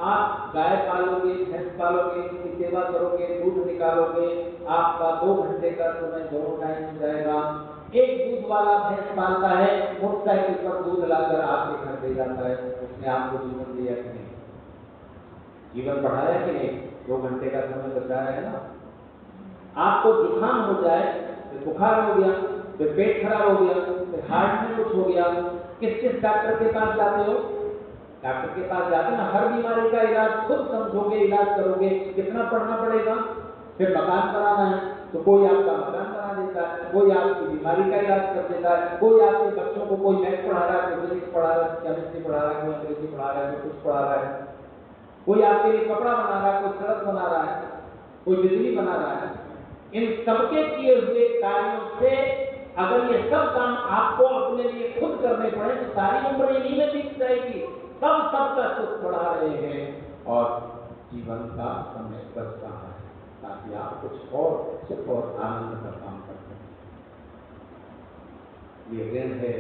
आप गाय पालोगे, भैंस पालोगे, उसकी सेवा करोगे, दूध निकालोगे, आपका 2 घंटे का समय दोनों टाइम हो जाएगा। एक दूध वाला भैंस पालता है, मोटरसाइकिल पर दूध लाकर आपके घर दे जाता है, उसने आपको जीवन दिया कि नहीं? जीवन बढ़ाया कि नहीं? 2 घंटे का समय बचाया है ना। आपको जुकाम हो जाए, फिर बुखार हो गया, फिर पेट खराब हो गया, फिर हार्ट में कुछ हो गया, किस डॉक्टर के पास जाते हो? डॉक्टर के पास जाते ना, हर बीमारी का इलाज खुद समझोगे, इलाज करोगे, कितना पढ़ना पड़ेगा? फिर मकान बनाना है तो कोई आपका मकान बना देता है, कोई आपकी बीमारी का इलाज कर देता है, कोई आपके बच्चों को, कोई मैथ पढ़ा रहा है, कोई फिजिक्स पढ़ा रहा है, केमिस्ट्री पढ़ा रहा है, कोई अंग्रेजी पढ़ा रहा है, कोई कुछ पढ़ा रहा है, कोई आपके लिए कपड़ा बना रहा है, कोई सड़क बना रहा है, कोई बिजली बना रहा है। इन सबके किए हुए कार्यों से अगर ये सब काम आपको अपने लिए खुद करने पड़े तो सारी उम्र इन्हीं में बीत जाएगी। सब सबका सुख बढ़ा रहे हैं और जीवन का समय बच रहा है, ताकि आप कुछ और सुख और आनंद का काम कर सकें। ये ऋण है,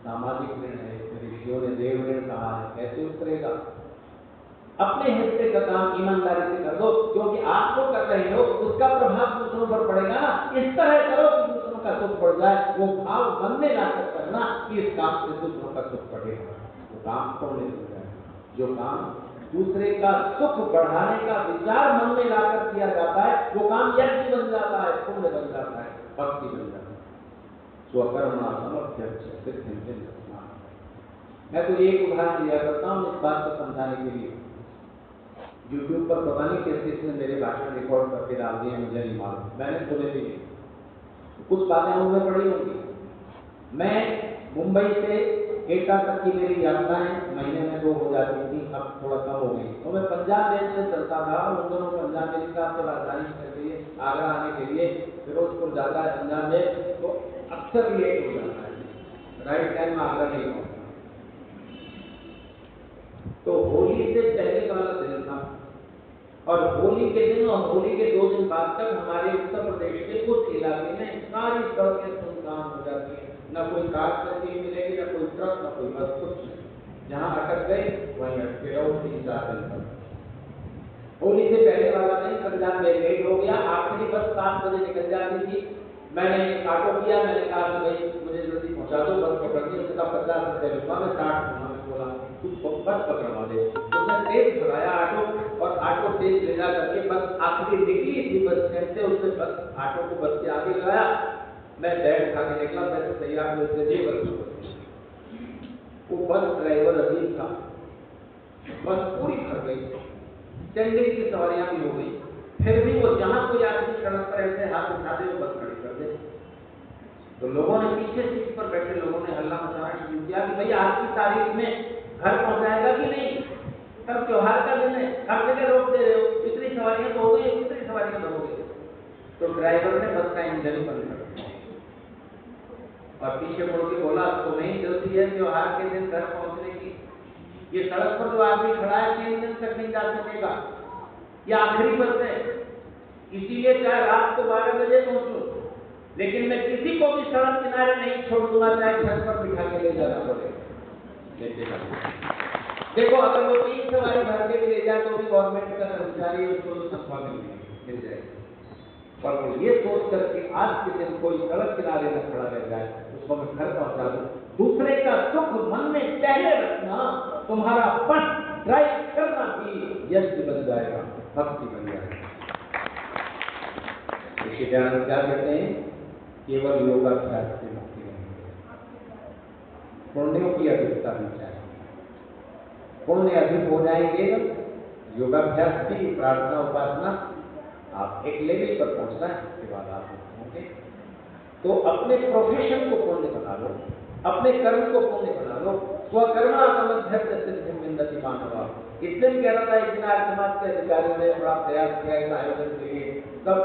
सामाजिक ऋण है। ऋषियों ने देव ऋण कहा है, कैसे उतरेगा? अपने हिस्से का काम ईमानदारी से कर दो, क्योंकि आप जो कर रहे हो उसका प्रभाव दूसरों पर पड़ेगा ना। इस तरह करो कि दूसरों का सुख बढ़ जाए। वो भाव मन में लाकर करना कि इस काम से दूसरों का सुख बढ़ेगा। वो काम कौन ले जाएगा? जो काम दूसरे का सुख बढ़ाने का विचार मन में लाकर किया जाता है, वो काम यज्ञ बन जाता है, पुण्य बन जाता है, भक्ति बन जाता है। स्वकर्मा समर्थ्य सिद्धिं। मैं तो एक उदाहरण दिया करता हूँ इस बात को समझाने के लिए। यूट्यूब पर पता नहीं किसने मेरे भाषण रिकॉर्ड करके डाल दिए, मुझे नहीं मालूम, मैंने सुने भी नहीं। कुछ बातें उनमें पड़ी होंगी। मैं मुंबई से एटा तक की मेरी यात्राएं महीने में 2 हो जाती थी, अब थोड़ा कम हो गई। तो मैं पंजाब रेल से चलता था, उन दोनों पंजाब रेल का आपसे राजधानी के लिए आगरा आने के लिए फिरोजपुर जाता है पंजाब में, तो अक्सर लेट हो जाता है, राइट टाइम में आगरा नहीं पहुंचता। तो होली से पहले वाला दिन था, और होली के दिन और होली के 2 दिन बाद तक हमारे उत्तर प्रदेश के कुछ इलाके में सारी सड़कें सुनसान हो जाती है, न कोई कार चलती मिलेगी, न कोई ट्रक, न कोई बस, कुछ नहीं। जहाँ अटक गए वहीं अटके रहो 3-4 दिन तक। होली से पहले वाला दिन पंजाब में लेट हो गया, आखिरी बस 7 बजे निकल जाती थी। मैंने ऑटो किया, मैंने कहा कि भाई मुझे जल्दी पहुंचा दो, बस पकड़नी, उसका 50 रुपये लूंगा, मैं 60 दूंगा। मैं बोला तू बस पकड़वा दे। उसने तेज भगाया ऑटो, और ऑटो तेज ले जा करके बस आखिरी निकली थी बस स्टैंड से, उसने बस ऑटो को बस के आगे लगाया। मैं बैग उठा के निकला, मैं तैयार हो गई बस। वो बस ड्राइवर अजीब था, बस पूरी भर गई, स्टैंडिंग की सवारियां भी हो गई, फिर भी वो जहां कोई आदमी सड़क पर ऐसे हाथ उठाते वो बस खड़ी कर दे। तो लोगों ने पीछे सीट पर बैठे लोगों ने हल्ला मचाना शुरू किया कि भाई आज की तारीख में घर पहुंचाएगा कि नहीं, कल त्योहार का दिन है, हर जगह रोक दे रहे हो, इतनी सवारियां तो हो गई, कितनी सवारियां भरोगे। तो ड्राइवर ने बस का इंजन बंद कर दिया और पीछे मुड़ के बोला तो नहीं जल्दी है त्योहार के दिन घर पहुंचने की, ये सड़क पर जो आदमी खड़ा है 3 दिन तक नहीं जा सकेगा, ये आखिरी बस है, इसीलिए चाहे रात को 12 बजे पहुंचूं, लेकिन मैं किसी को भी सड़क किनारे नहीं छोड़ दूंगा, चाहे घर पर बिठा के ले जाना पड़ेगा। देखो अगर वो 3 सवारी भर के भी ले जाए तो भी गवर्नमेंट का कर्मचारी उसको तनख्वाह मिल जाएगी। पर वो ये सोच कर कि आज के दिन कोई सड़क किनारे में खड़ा रह जाए, उसको मैं घर पहुंचा दूं, दूसरे का सुख मन में पहले रखना, तुम्हारा पथ ड्राइव करना भी यज्ञ बन जाएगा, भक्ति बन जाएगा। इसी कारण क्या कहते हैं, केवल योगाभ्यास से मुक्ति नहीं है, पुण्यों की अधिकता भी चाहिए। पुण्य अधिक हो जाएंगे, योगाभ्यास की प्रार्थना उपासना आप एक लेवल पर पहुंचना है, उसके बाद आप होंगे। तो अपने प्रोफेशन को पुण्य बना लो, अपने कर्म को पुण्य बना लो। स्वकर्मा सिद्धि मानवा, इसलिए कह रहा था एक दिन आज समाज के अधिकारियों ने बड़ा प्रयास किया इस आयोजन के लिए, सब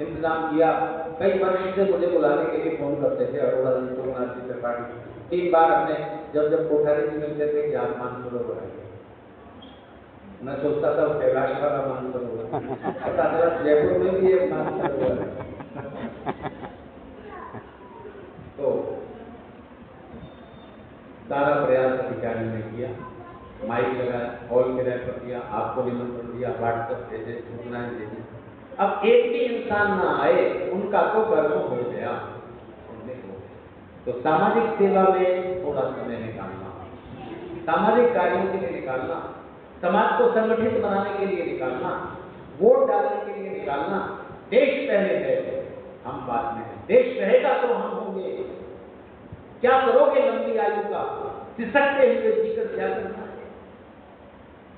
इंतजाम किया। कई वर्ष से मुझे बुलाने के लिए फोन करते थे अरोड़ा सोमनाथ जी त्रिपाठी, 3 बार अपने जब कोठारी जी मिलते थे कि आप मानसरोवर आइए। मैं सोचता था कैलाश वाला मानसरोवर, पता चला जयपुर में भी एक मानसरोवर है। तो सारा प्रयास अधिकारी ने किया, माइक लगाया, हॉल किराए पर दिया, आपको निमंत्रण दिया, व्हाट्सएप भेजे, सूचनाएं भेजी। अब एक भी इंसान ना आए, उनका तो कर्म हो गया। तो सामाजिक सेवा में थोड़ा समय निकालना, सामाजिक कार्यों के लिए निकालना, समाज को संगठित बनाने के लिए निकालना, वोट डालने के लिए निकालना। देश पहले है, हम बाद में है। देश रहेगा तो हम होंगे। क्या करोगे लंबी आयु का, सिसकते हुए जीकर क्या करना है?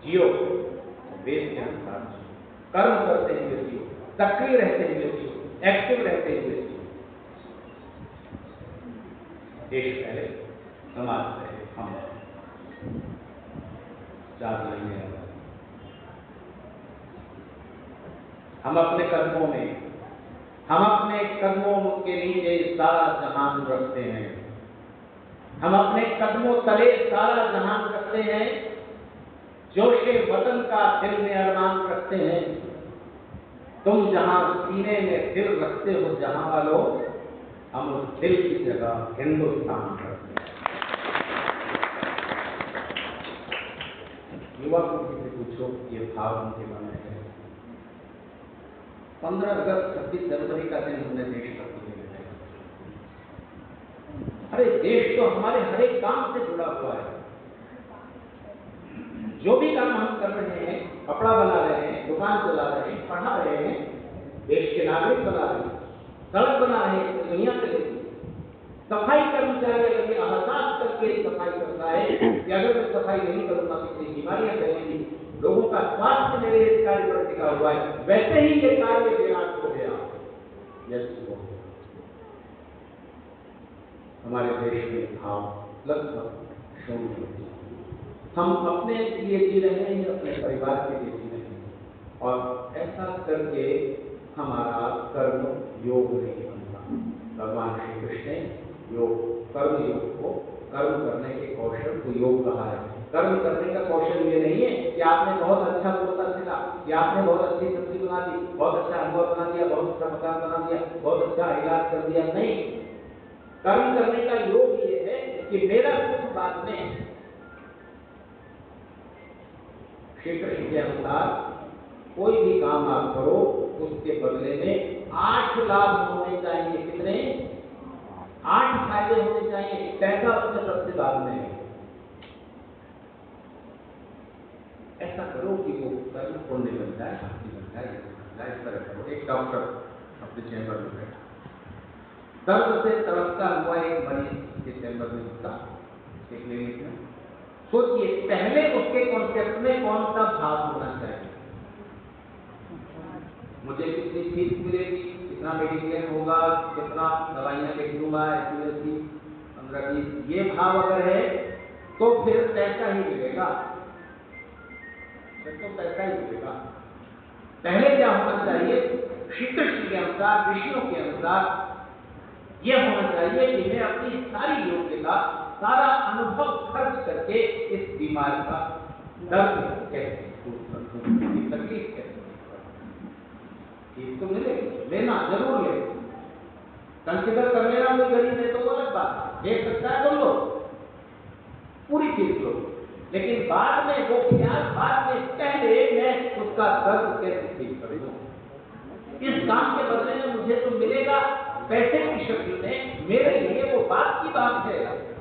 जियो, वेद के अनुसार कर्म करते हुए जियो, सक्रिय रहते हुए जियो, एक्टिव रहते हुए जियो। देश पहले, समाज पहले, हम 4 महीने हम अपने कदमों में, हम अपने कदमों के नीचे सारा जहान रखते हैं, हम अपने कदमों तले सारा जहान रखते हैं, जोशे वतन का दिल में अरमान रखते हैं। तुम जहां सीने में दिल रखते हो जहां वालों, हम उस दिल की जगह हिंदुस्तान रखते हैं। युवा पीढ़ी से पूछो ये भाव उनके मन में है। 15 अगस्त 26 जनवरी का दिन हमने देशभक्ति के लिए, अरे देश तो हमारे हर एक काम से जुड़ा हुआ है। जो भी काम हम कर रहे हैं, कपड़ा बना रहे हैं, दुकान चला रहे हैं, पढ़ा रहे हैं, देश के नागरिक बना रहे हैं, सड़क बना रहे हैं, दुनिया चलेगी। सफाई कर्मचारी अगर ये एहसास करके सफाई करता है कि अगर मैं सफाई नहीं करूंगा कितनी बीमारियां फैलेंगी, लोगों का स्वास्थ्य मेरे इस कार्य पर टिका हुआ है। वैसे ही ये कार्य विराट हो गया, यशस्वी हो गया। हमारे देश में भाव लगभग शून्य हो गया। हम अपने लिए जी रहे हैं, अपने परिवार के लिए जी रहे हैं, और ऐसा करके हमारा कर्म योग नहीं बनता। भगवान श्री कृष्ण ने योग कर्म योग को कर्म करने के कौशल को योग कहा है। कर्म करने का कौशल ये नहीं है कि आपने बहुत अच्छा बोलना सीखा, कि आपने बहुत अच्छी सब्जी बना दी, बहुत अच्छा हलवा बना दिया, बहुत अच्छा मकान बना दिया, बहुत अच्छा इलाज कर दिया। नहीं, कर्म करने का योग ये है कि मेरा सुख बाद में श्री कृष्ण के अनुसार कोई भी काम आप करो उसके बदले में 8 लाभ होने चाहिए। कितने? 8 फायदे होने चाहिए। पैसा उसमें सबसे बाद में है। ऐसा करो कि वो कर्म पुण्य बन जाए, भक्ति बन जाए, इस तरह करो। एक डॉक्टर अपने चैम्बर में बैठा, दर्द से तड़पता हुआ एक मरीज के चैम्बर में घुसा, एक क्लिनिक में। सोचिए पहले उसके कॉन्सेप्ट में कौन सा भाव होना चाहिए? मुझे कितनी फीस मिलेगी, कितना मेडिक्लेम होगा, कितना दवाइयाँ लिख दूंगा, SUSC 15-20, ये भाव अगर है तो फिर पैसा ही मिलेगा, फिर तो पैसा ही मिलेगा। पहले क्या होना चाहिए? श्री कृष्ण के अनुसार, विष्णु के अनुसार यह होना चाहिए कि मैं अपनी सारी योग्यता, सारा अनुभव खर्च करके इस बीमार का दर्द कैसे दूर कर दूं, तकलीफ कैसे दूर कर दूं। चीज तो मिलेगी, लेना जरूर ले, कंसिडर कर लेना। कोई गरीब है तो वो अलग बात है, दे सकता है तो लो, पूरी चीज लो, लेकिन बाद में वो ख्याल, बाद में पहले मैं उसका दर्द कैसे ठीक कर दूं। इस काम के बदले में मुझे तो मिलेगा पैसे की शक्ल में, मेरे लिए वो बात की बात है।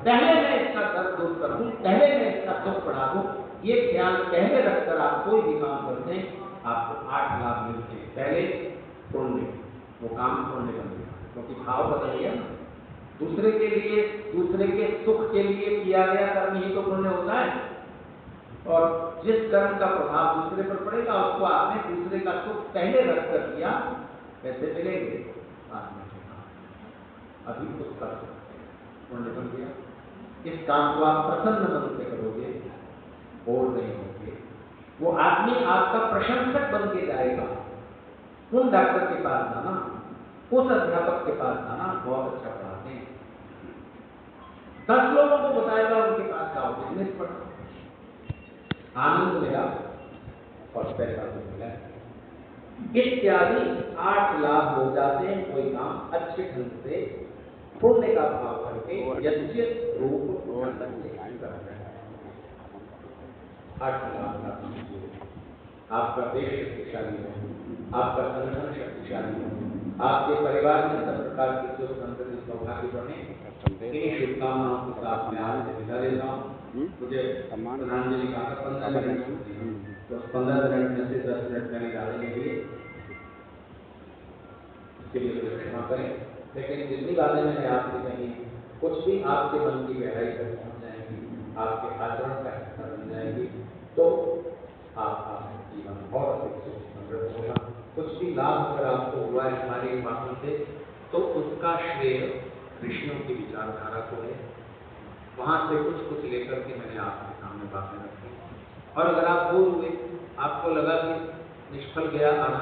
पहले मैं इसका दर्द दूर कर दूं, पहले मैं इसका दुख बढ़ा दूं, ये ख्याल पहले रखकर आप कोई भी काम करते हैं, आपको 8 लाभ मिलते हैं। पहले पुण्य, वो काम पुण्य बन गया, क्योंकि भाव बदल गया ना। दूसरे के लिए, दूसरे के सुख के लिए किया गया कर्म ही तो पुण्य होता है। और जिस कर्म का प्रभाव दूसरे पर पड़ेगा, उसको आपने दूसरे का सुख पहले रख कर किया, कैसे मिलेंगे? अभी उसका पुण्य बन गया। इस काम को आप प्रसन्न मन से करोगे, और नहीं होंगे। वो आदमी आपका प्रशंसक बन के जाएगा। उन डॉक्टर के पास जाना, उस अध्यापक के पास जाना, बहुत अच्छा पढ़ाते हैं, 10 लोगों को बताएगा उनके पास जाओ, बिजनेस पढ़ो, आनंद मिला और पैसा भी मिला। इत्यादि 8 लाभ हो जाते हैं कोई काम अच्छे ढंग से पुण्य का भाव करके यज्ञ रूप आपका देश शक्तिशाली हो, आपका संगठन शक्तिशाली हो, आपके परिवार में सब प्रकार की सुख संपत्ति सौभाग्य बने। इन शुभकामनाओं के साथ मैं आज से विदा लेता हूँ। मुझे प्रधानमंत्री कहा था 15 मिनट, तो 15 मिनट में से 10 मिनट मैंने जाने के लिए, इसके लिए मुझे क्षमा करें। लेकिन जितनी बातें मैंने आपसे कही, कुछ भी आपके मन की गहराई तक पहुँच जाएंगी, आपके आचरण का हिस्सा बन जाएगी, तो आपका जीवन और अधिक सुख समृद्ध होगा। कुछ भी लाभ अगर आपको हुआ है हमारी बातों से, तो उसका श्रेय ऋषियों की विचारधारा को है। वहाँ से कुछ लेकर के मैंने आपके सामने बातें रखी। और अगर आप बोर हुए, आपको लगा कि निष्फल गया आना,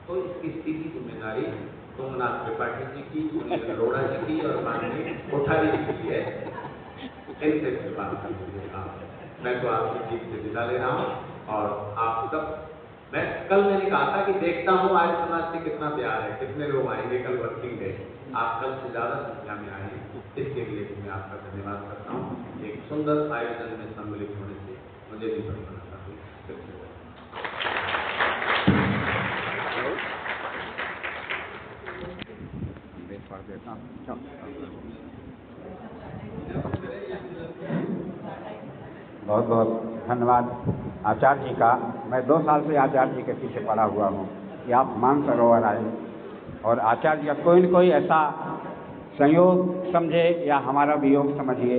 तो इसकी सीधी जिम्मेदारी तुंगनाथ त्रिपाठी जी की, सुनील अरोड़ा जी की और माननीय कोठारी जी की है। इनसे बात कर लीजिए आप। मैं तो आपकी जीत से विदा ले रहा हूँ। और आप सब, मैं कल मैंने कहा था कि देखता हूँ आज समाज से कितना प्यार है, कितने लोग आएंगे कल वर्किंग डे। आप कल से ज़्यादा संख्या में आए, इसके लिए भी मैं आपका धन्यवाद करता हूँ। एक सुंदर आयोजन में सम्मिलित होने से मुझे भी बड़ी प्रसन्नता हुई। बहुत बहुत धन्यवाद आचार्य जी का। मैं 2 साल से आचार्य जी के पीछे पड़ा हुआ हूँ कि आप मानसरोवर आए, और आचार्य जी का कोई न कोई ऐसा संयोग समझे या हमारा वियोग समझिए,